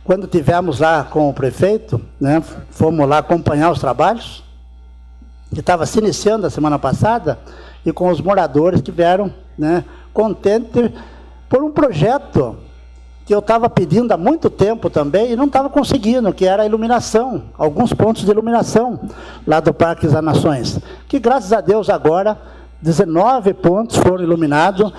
Quando tivemos lá com o prefeito, né, fomos lá acompanhar os trabalhos, que estava se iniciando a semana passada, e com os moradores que vieram, né, contentes por um projeto que eu estava pedindo há muito tempo também e não estava conseguindo, que era a iluminação, alguns pontos de iluminação lá do Parque das Nações, que graças a Deus agora 19 pontos foram iluminados,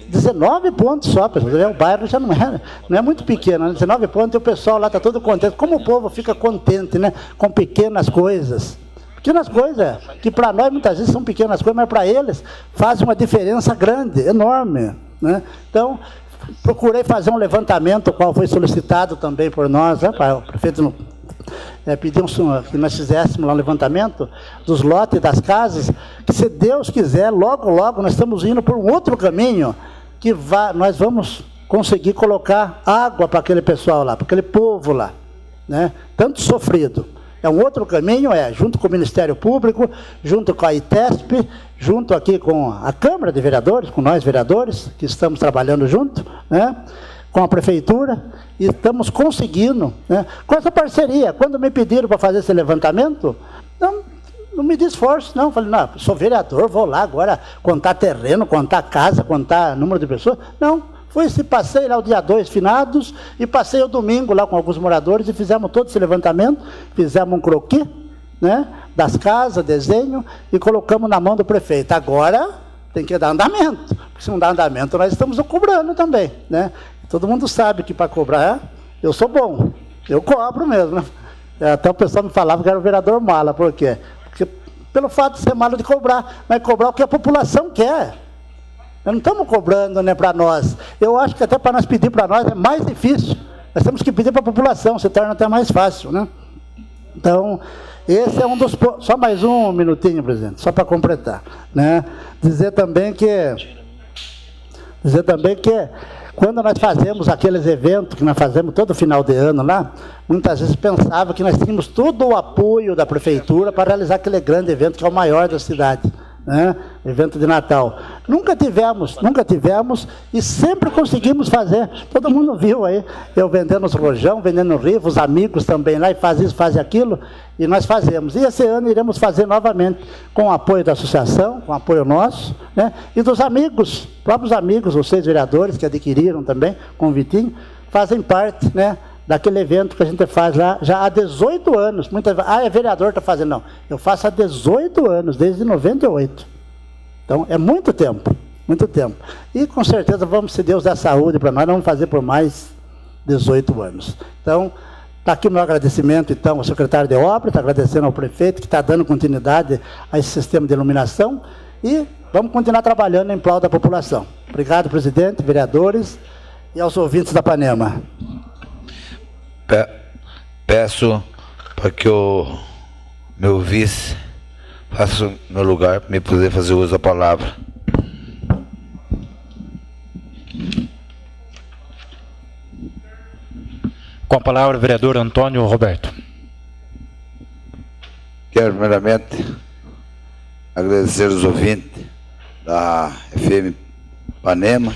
19 pontos só, pessoal. O bairro já não é muito pequeno, né? 19 pontos e o pessoal lá está todo contente. Como o povo fica contente, né, com pequenas coisas. Pequenas coisas, que para nós muitas vezes são pequenas coisas, mas para eles fazem uma diferença grande, enorme, né? Então, procurei fazer um levantamento, qual foi solicitado também por nós, né, para o prefeito pediu que nós fizéssemos lá um levantamento dos lotes das casas, que se Deus quiser, logo, logo nós estamos indo por um outro caminho, que nós vamos conseguir colocar água para aquele pessoal lá, para aquele povo lá, né? Tanto sofrido. É um outro caminho, junto com o Ministério Público, junto com a ITESP, junto aqui com a Câmara de Vereadores, com nós vereadores, que estamos trabalhando junto, né, com a Prefeitura, e estamos conseguindo, né, com essa parceria. Quando me pediram para fazer esse levantamento, não me esforço, não. Falei, não, sou vereador, vou lá agora contar terreno, contar casa, contar número de pessoas. Não, passei lá o dia 2 finados, e passei o domingo lá com alguns moradores, e fizemos todo esse levantamento, fizemos um croquis, né, das casas, desenho, e colocamos na mão do prefeito. Agora tem que dar andamento, porque se não dá andamento, nós estamos cobrando também, né? Todo mundo sabe que para cobrar, eu sou bom, eu cobro mesmo, né? Até o pessoal me falava que era o vereador mala, por quê? Porque pelo fato de ser malo de cobrar, mas cobrar o que a população quer. Nós não estamos cobrando, né, para nós. Eu acho que até para nós pedir para nós é mais difícil. Nós temos que pedir para a população, se torna até mais fácil, né? Então, esse é um dos pontos. Só mais um minutinho, presidente, só para completar, né? Dizer também que quando nós fazemos aqueles eventos que nós fazemos todo final de ano lá, muitas vezes pensava que nós tínhamos todo o apoio da prefeitura para realizar aquele grande evento que é o maior da cidade, né? Evento de Natal. Nunca tivemos e sempre conseguimos fazer. Todo mundo viu aí, eu vendendo os rojão, vendendo rivo, os amigos também lá, e faz isso, faz aquilo, e nós fazemos. E esse ano iremos fazer novamente, com o apoio da associação, com o apoio nosso, né? E dos amigos, próprios amigos, os 6 vereadores que adquiriram também, com o Vitinho, fazem parte, né, daquele evento que a gente faz lá já há 18 anos. Muita, é vereador está fazendo. Não, eu faço há 18 anos, desde 98. Então, é muito tempo, muito tempo. E com certeza vamos, se Deus der saúde para nós, vamos fazer por mais 18 anos. Então, está aqui o meu agradecimento, então, ao secretário de obra, está agradecendo ao prefeito, que está dando continuidade a esse sistema de iluminação, e vamos continuar trabalhando em prol da população. Obrigado, presidente, vereadores, e aos ouvintes da Panema. Peço para que o meu vice faça o meu lugar para me poder fazer uso da palavra. Com a palavra, o vereador Antônio Roberto. Quero, primeiramente, agradecer os ouvintes da FM Panema,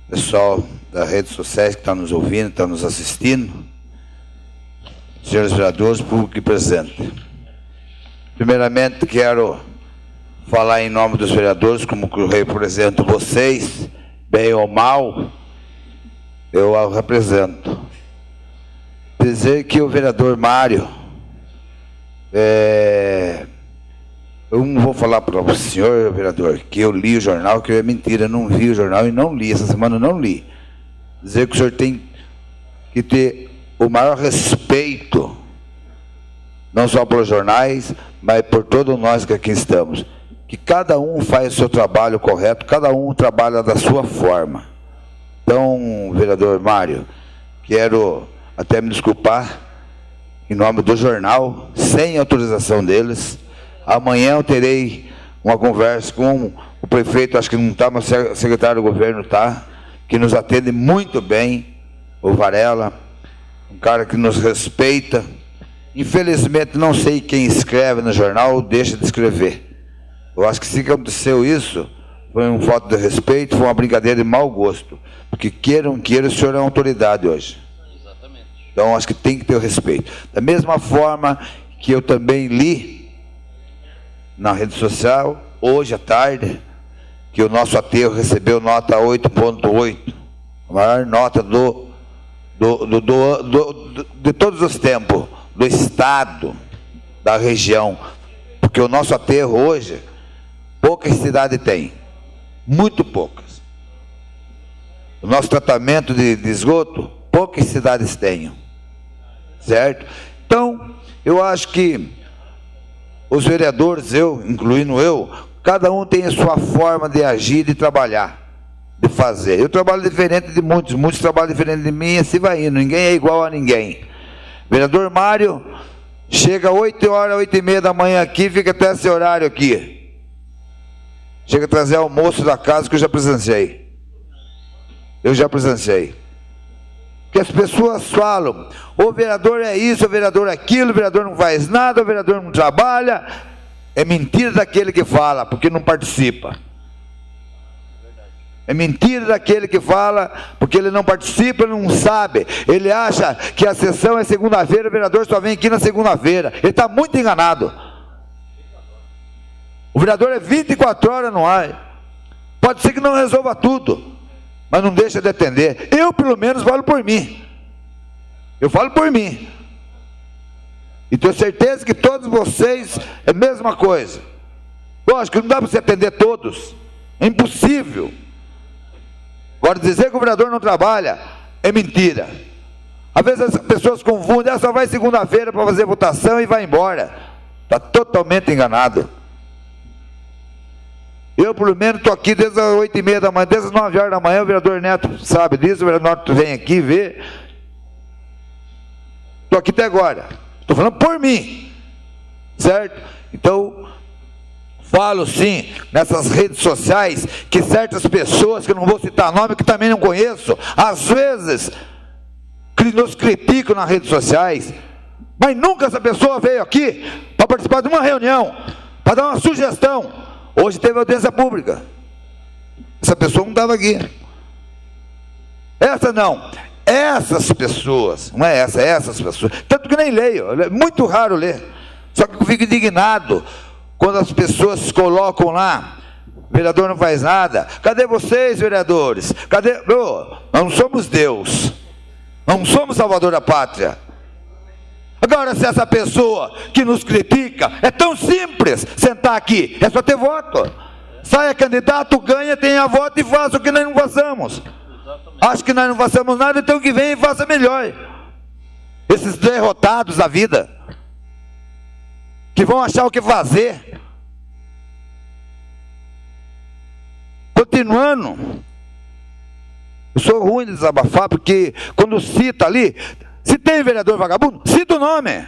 pessoal das redes sociais que está nos ouvindo, está nos assistindo, senhores vereadores, público e presente. Primeiramente, quero falar em nome dos vereadores, como que eu represento vocês, bem ou mal, eu represento. Dizer que o vereador Mário, eu não vou falar para o senhor, vereador, que eu li o jornal, que é mentira, eu não vi o jornal e não li, essa semana eu não li. Dizer que o senhor tem que ter o maior respeito, não só pelos jornais, mas por todos nós que aqui estamos. Que cada um faz o seu trabalho correto, cada um trabalha da sua forma. Então, vereador Mário, quero até me desculpar em nome do jornal, sem autorização deles. Amanhã eu terei uma conversa com o prefeito, acho que não está, mas o secretário do governo está, que nos atende muito bem, o Varela, um cara que nos respeita. Infelizmente, não sei quem escreve no jornal ou deixa de escrever. Eu acho que se aconteceu isso, foi um falta de respeito, foi uma brincadeira de mau gosto. Porque queiram, o senhor é uma autoridade hoje. Exatamente. Então, acho que tem que ter o respeito. Da mesma forma que eu também li na rede social, hoje à tarde, que o nosso aterro recebeu nota 8.8, a maior nota de todos os tempos, do estado, da região, porque o nosso aterro hoje, poucas cidades têm, muito poucas. O nosso tratamento de esgoto, poucas cidades têm, certo? Então, eu acho que os vereadores, incluindo eu, cada um tem a sua forma de agir, de trabalhar, de fazer. Eu trabalho diferente de muitos trabalham diferente de mim, assim vai indo, ninguém é igual a ninguém. Vereador Mário chega 8 horas, 8h30 da manhã aqui, fica até esse horário aqui. Chega a trazer almoço da casa que eu já presenciei. Que as pessoas falam, o vereador é isso, o vereador é aquilo, o vereador não faz nada, o vereador não trabalha. É mentira daquele que fala, porque não participa. É mentira daquele que fala, porque ele não participa, não sabe. Ele acha que a sessão é segunda-feira, o vereador só vem aqui na segunda-feira. Ele está muito enganado. O vereador é 24 horas no ar. Pode ser que não resolva tudo, mas não deixa de atender. Eu, pelo menos, falo por mim. Eu falo por mim. E tenho certeza que todos vocês é a mesma coisa. Lógico que não dá para você atender todos. É impossível. Agora, dizer que o vereador não trabalha é mentira. Às vezes as pessoas confundem, só vai segunda-feira para fazer votação e vai embora. Está totalmente enganado. Eu, pelo menos, estou aqui desde as 8h30 da manhã, desde as 9 horas da manhã, o vereador Neto sabe disso, o vereador Neto vem aqui ver. Estou aqui até agora. Estou falando por mim. Certo? Então, falo sim, nessas redes sociais, que certas pessoas, que eu não vou citar nome, que também não conheço, às vezes, nos criticam nas redes sociais, mas nunca essa pessoa veio aqui para participar de uma reunião, para dar uma sugestão. Hoje teve audiência pública. Essa pessoa não estava aqui. Essa não. Essas pessoas, não é essa, essas pessoas. Tanto que nem leio, é muito raro ler. Só que eu fico indignado quando as pessoas colocam lá, o vereador não faz nada. Cadê vocês, vereadores? Cadê? Nós não somos Deus. Não somos salvador da pátria. Agora, se essa pessoa que nos critica, é tão simples sentar aqui, é só ter voto. Saia candidato, ganha, tenha voto e faça o que nós não façamos. Acho que nós não façamos nada, então que vem e faça melhor. Esses derrotados da vida, que vão achar o que fazer. Continuando, eu sou ruim de desabafar, porque quando cita ali, se tem vereador vagabundo, cita o nome.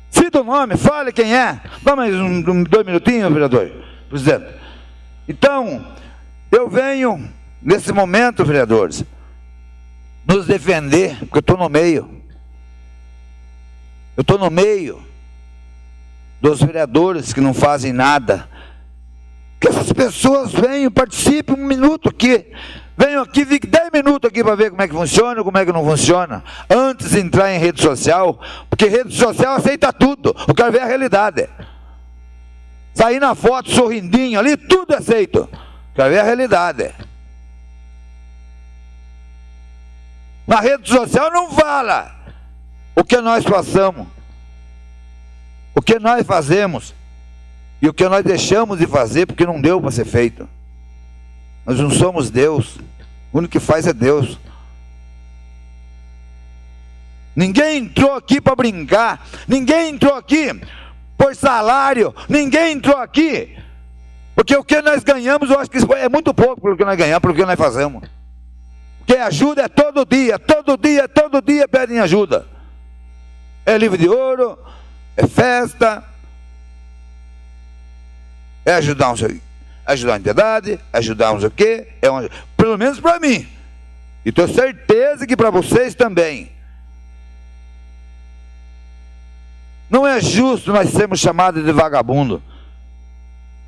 Cita o nome, fale quem é. Dá mais 2 minutinhos, vereador, presidente. Então, eu venho, nesse momento, vereadores, nos defender, porque eu estou no meio. Eu estou no meio dos vereadores que não fazem nada. Que essas pessoas venham, participem 1 minuto aqui. Venham aqui, fiquem 10 minutos aqui para ver como é que funciona, como é que não funciona. Antes de entrar em rede social, porque rede social aceita tudo. Eu quero ver a realidade. Sair na foto sorrindinho ali, tudo aceito. Quero ver a realidade. Na rede social não fala o que nós passamos, o que nós fazemos e o que nós deixamos de fazer porque não deu para ser feito. Nós não somos Deus, o único que faz é Deus. Ninguém entrou aqui para brincar, ninguém entrou aqui por salário, ninguém entrou aqui porque o que nós ganhamos, eu acho que é muito pouco pelo que nós ganhamos, pelo que nós fazemos. Porque ajuda é todo dia, todo dia, todo dia pedem ajuda. É livro de ouro, é festa, é ajudar a entidade, ajudar não sei o quê, pelo menos para mim. E tenho certeza que para vocês também. Não é justo nós sermos chamados de vagabundo.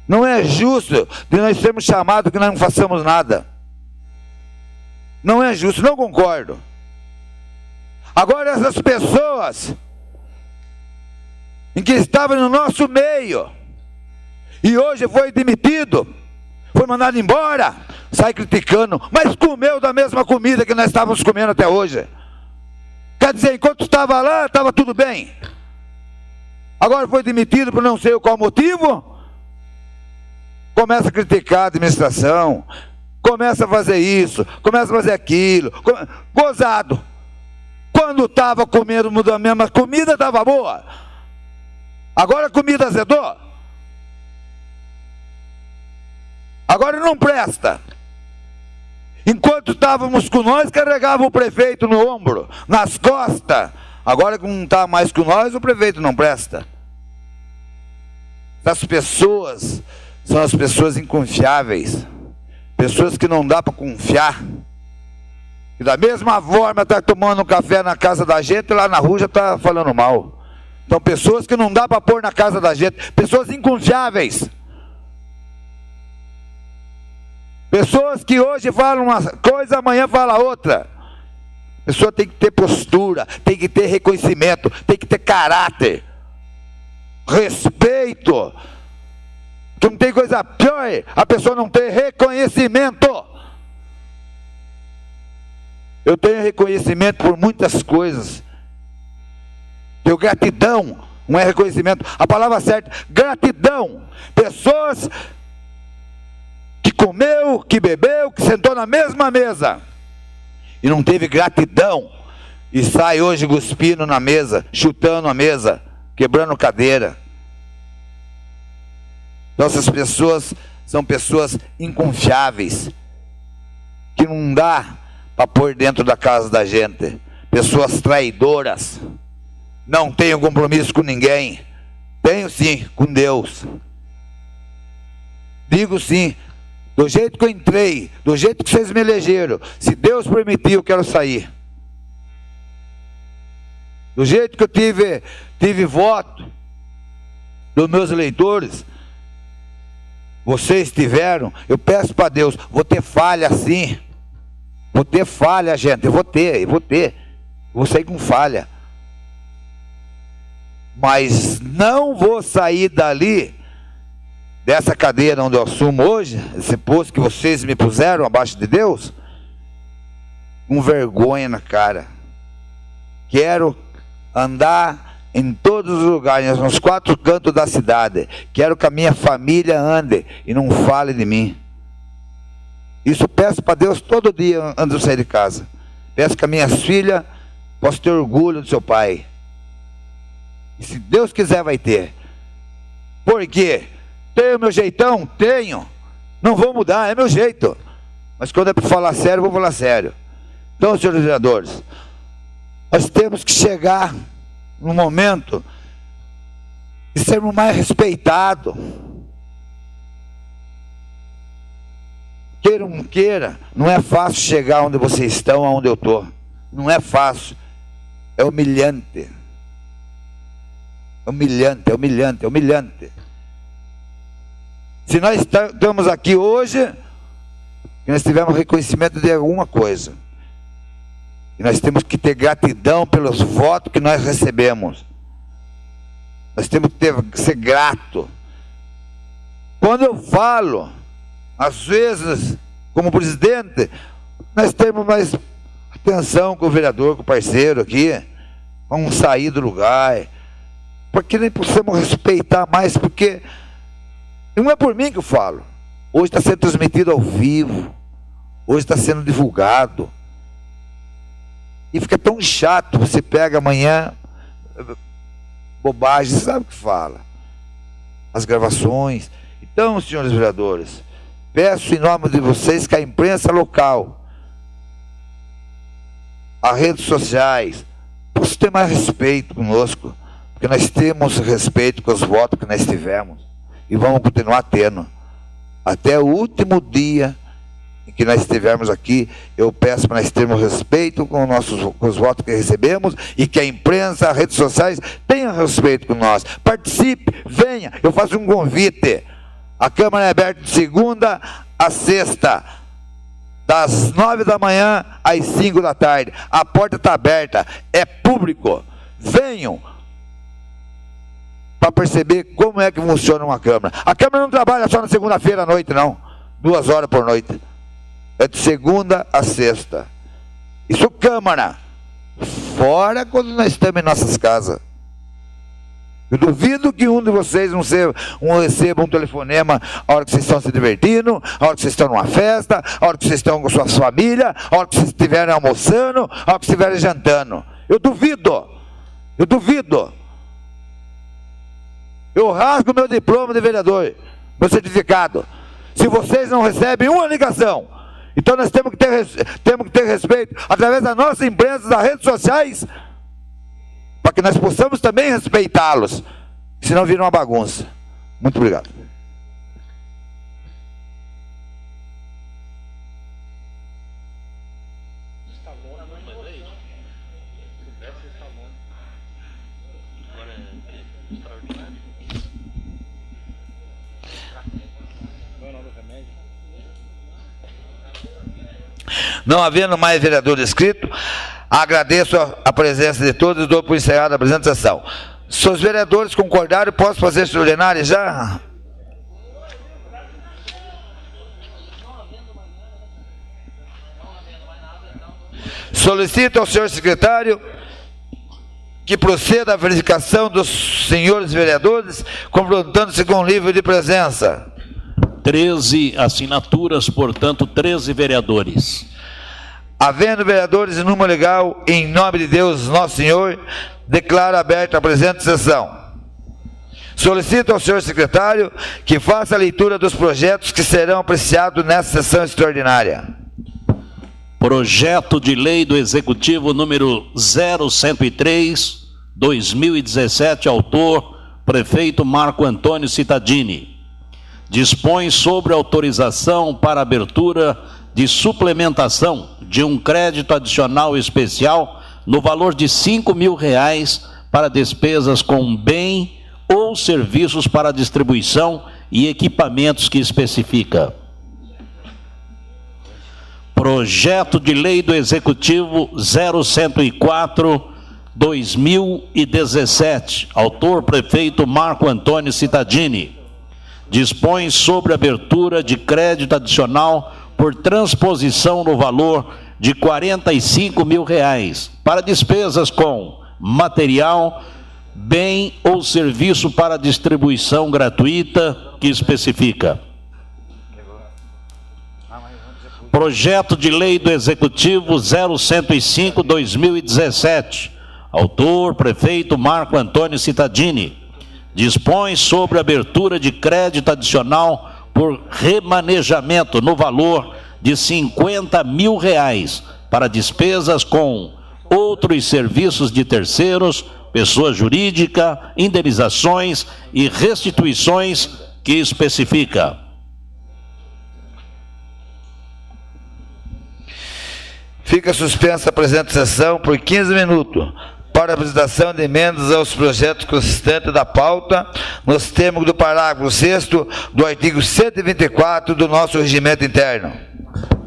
Não é justo de nós sermos chamados que nós não façamos nada. Não é justo, não concordo. Agora essas pessoas em que estavam no nosso meio e hoje foi demitido, foi mandado embora, sai criticando, mas comeu da mesma comida que nós estávamos comendo até hoje. Quer dizer, enquanto estava lá, estava tudo bem. Agora foi demitido por não sei qual motivo, começa a criticar a administração, começa a fazer isso, começa a fazer aquilo, gozado. Quando estava comendo a mesma comida, estava boa. Agora a comida azedou. Agora não presta. Enquanto estávamos com nós, carregava o prefeito no ombro, nas costas. Agora que não está mais com nós, o prefeito não presta. Essas pessoas são as pessoas inconfiáveis. Pessoas que não dá para confiar. E da mesma forma está tomando um café na casa da gente e lá na rua já está falando mal. Então pessoas que não dá para pôr na casa da gente. Pessoas inconfiáveis. Pessoas que hoje falam uma coisa, amanhã falam outra. A pessoa tem que ter postura, tem que ter reconhecimento, tem que ter caráter, respeito. Que não tem coisa pior, a pessoa não ter reconhecimento. Eu tenho reconhecimento por muitas coisas. Tenho gratidão, não é reconhecimento, a palavra certa, gratidão. Pessoas que comeu, que bebeu, que sentou na mesma mesa e não teve gratidão e sai hoje cuspindo na mesa, chutando a mesa, quebrando cadeira. Então essas pessoas são pessoas inconfiáveis, que não dá para pôr dentro da casa da gente. Pessoas traidoras, não tenho compromisso com ninguém. Tenho sim, com Deus. Digo sim, do jeito que eu entrei, do jeito que vocês me elegeram, se Deus permitir, eu quero sair. Do jeito que eu tive voto, dos meus eleitores. Vocês tiveram, eu peço para Deus, vou ter falha sim. Vou ter falha, gente, eu vou ter. Vou sair com falha. Mas não vou sair dali, dessa cadeira onde eu assumo hoje, esse posto que vocês me puseram abaixo de Deus, com vergonha na cara. Quero andar em todos os lugares, nos 4 cantos da cidade. Quero que a minha família ande e não fale de mim. Isso peço para Deus todo dia antes de sair de casa. Peço que as minhas filhas possam ter orgulho do seu pai. E se Deus quiser, vai ter. Por quê? Tenho meu jeitão? Tenho. Não vou mudar, é meu jeito. Mas quando é para falar sério, eu vou falar sério. Então, senhores vereadores, nós temos que chegar no momento de sermos mais respeitados. Queira ou não queira, não é fácil chegar onde vocês estão, onde eu estou. Não é fácil. É humilhante. É humilhante. Se nós estamos aqui hoje, que nós tivemos reconhecimento de alguma coisa. E nós temos que ter gratidão pelos votos que nós recebemos. Nós temos que ser grato. Quando eu falo, às vezes, como presidente, nós temos mais atenção com o vereador, com o parceiro aqui. Vamos sair do lugar. Porque nem precisamos respeitar mais, porque não é por mim que eu falo. Hoje está sendo transmitido ao vivo. Hoje está sendo divulgado. E fica tão chato, você pega amanhã, bobagem, sabe o que fala? As gravações. Então, senhores vereadores, peço em nome de vocês que a imprensa local, as redes sociais, possam ter mais respeito conosco, porque nós temos respeito com os votos que nós tivemos, e vamos continuar tendo, até o último dia em que nós estivermos aqui. Eu peço para nós termos respeito com os votos que recebemos, e que a imprensa, as redes sociais tenham respeito com nós. Participe, venha, eu faço um convite. A Câmara é aberta de segunda a sexta, das 9 da manhã às 5 da tarde. A porta está aberta, é público. Venham para perceber como é que funciona uma Câmara. A Câmara não trabalha só na segunda-feira à noite, não. 2 horas por noite. É de segunda a sexta. Isso Câmara. Fora quando nós estamos em nossas casas. Eu duvido que um de vocês não receba um telefonema a hora que vocês estão se divertindo, a hora que vocês estão numa festa, a hora que vocês estão com suas famílias, a hora que vocês estiverem almoçando, a hora que estiverem jantando. Eu duvido. Eu rasgo meu diploma de vereador, meu certificado, se vocês não recebem uma ligação. Então nós temos que ter respeito através da nossa imprensa, das redes sociais, para que nós possamos também respeitá-los, senão vira uma bagunça. Muito obrigado. Não havendo mais vereador inscrito, agradeço a presença de todos e dou por encerrada a apresentação. Se os vereadores concordarem, posso fazer extraordinário já? Solicito ao senhor secretário que proceda à verificação dos senhores vereadores, confrontando-se com o livro de presença. 13 assinaturas, portanto, 13 vereadores. Havendo vereadores em número legal, em nome de Deus, nosso Senhor, declaro aberta a presente sessão. Solicito ao senhor secretário que faça a leitura dos projetos que serão apreciados nessa sessão extraordinária. Projeto de lei do Executivo número 0103, 2017, autor, prefeito Marco Antônio Cittadini. Dispõe sobre autorização para abertura de suplementação de um crédito adicional especial no valor de R$ 5.000 para despesas com bem ou serviços para distribuição e equipamentos que especifica. Projeto de Lei do Executivo 0104/2017, autor prefeito Marco Antônio Cittadini, dispõe sobre abertura de crédito adicional por transposição no valor de R$ 45 mil para despesas com material, bem ou serviço para distribuição gratuita que especifica. Projeto de Lei do Executivo 0105/2017, autor prefeito Marco Antônio Cittadini, dispõe sobre abertura de crédito adicional por remanejamento no valor de R$ 50 mil para despesas com outros serviços de terceiros, pessoa jurídica, indenizações e restituições que especifica. Fica suspensa a presente sessão por 15 minutos para a apresentação de emendas aos projetos constantes da pauta, nos termos do parágrafo 6º do artigo 124 do nosso regimento interno.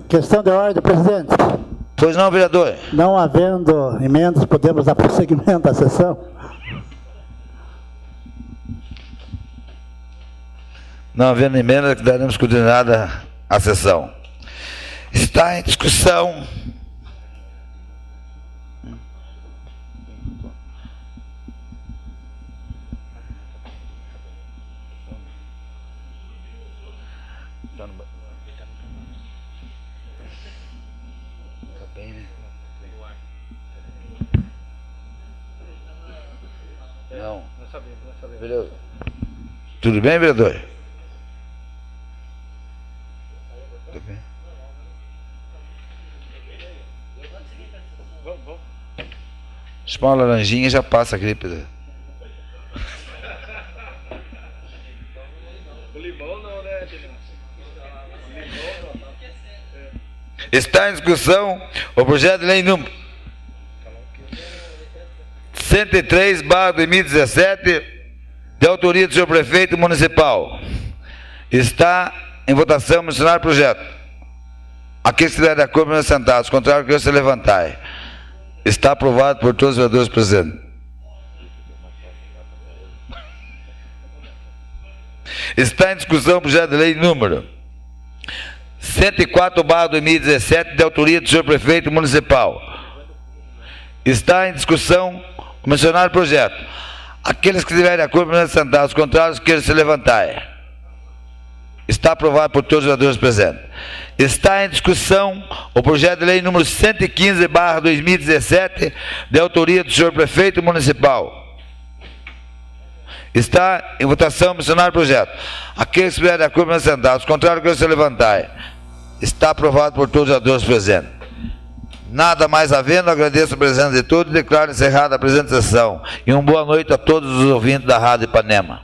Questão de ordem, presidente. Pois não, vereador? Não havendo emendas, podemos dar prosseguimento à sessão? Não havendo emenda, daremos continuidade à sessão. Está em discussão Tudo bem, vereador? Tudo bem. Espalha uma laranjinha e já passa a gripe. O limão não, né? Está em discussão o projeto de lei número 103/2017, de autoria do senhor prefeito municipal. Está em votação, mencionar o projeto. Aqueles que estiverem de acordo, permaneçam sentados. Contrário, que se levantar. Está aprovado por todos os vereadores presentes. Está em discussão o projeto de lei número 104/2017, de autoria do senhor prefeito municipal. Está em discussão o mencionado projeto. Aqueles que estiverem de acordo, permaneçam sentados. Os contrários, que se levantarem. Está aprovado por todos os vereadores presentes. Está em discussão o projeto de lei número 115/2017, de autoria do senhor prefeito municipal. Está em votação, mencionar o projeto. Aqueles que estiverem de acordo, permaneçam sentados. Os contrários, que se levantarem. Está aprovado por todos os vereadores presentes. Nada mais havendo, agradeço a presença de todos e declaro encerrada a presente sessão. E uma boa noite a todos os ouvintes da Rádio Ipanema.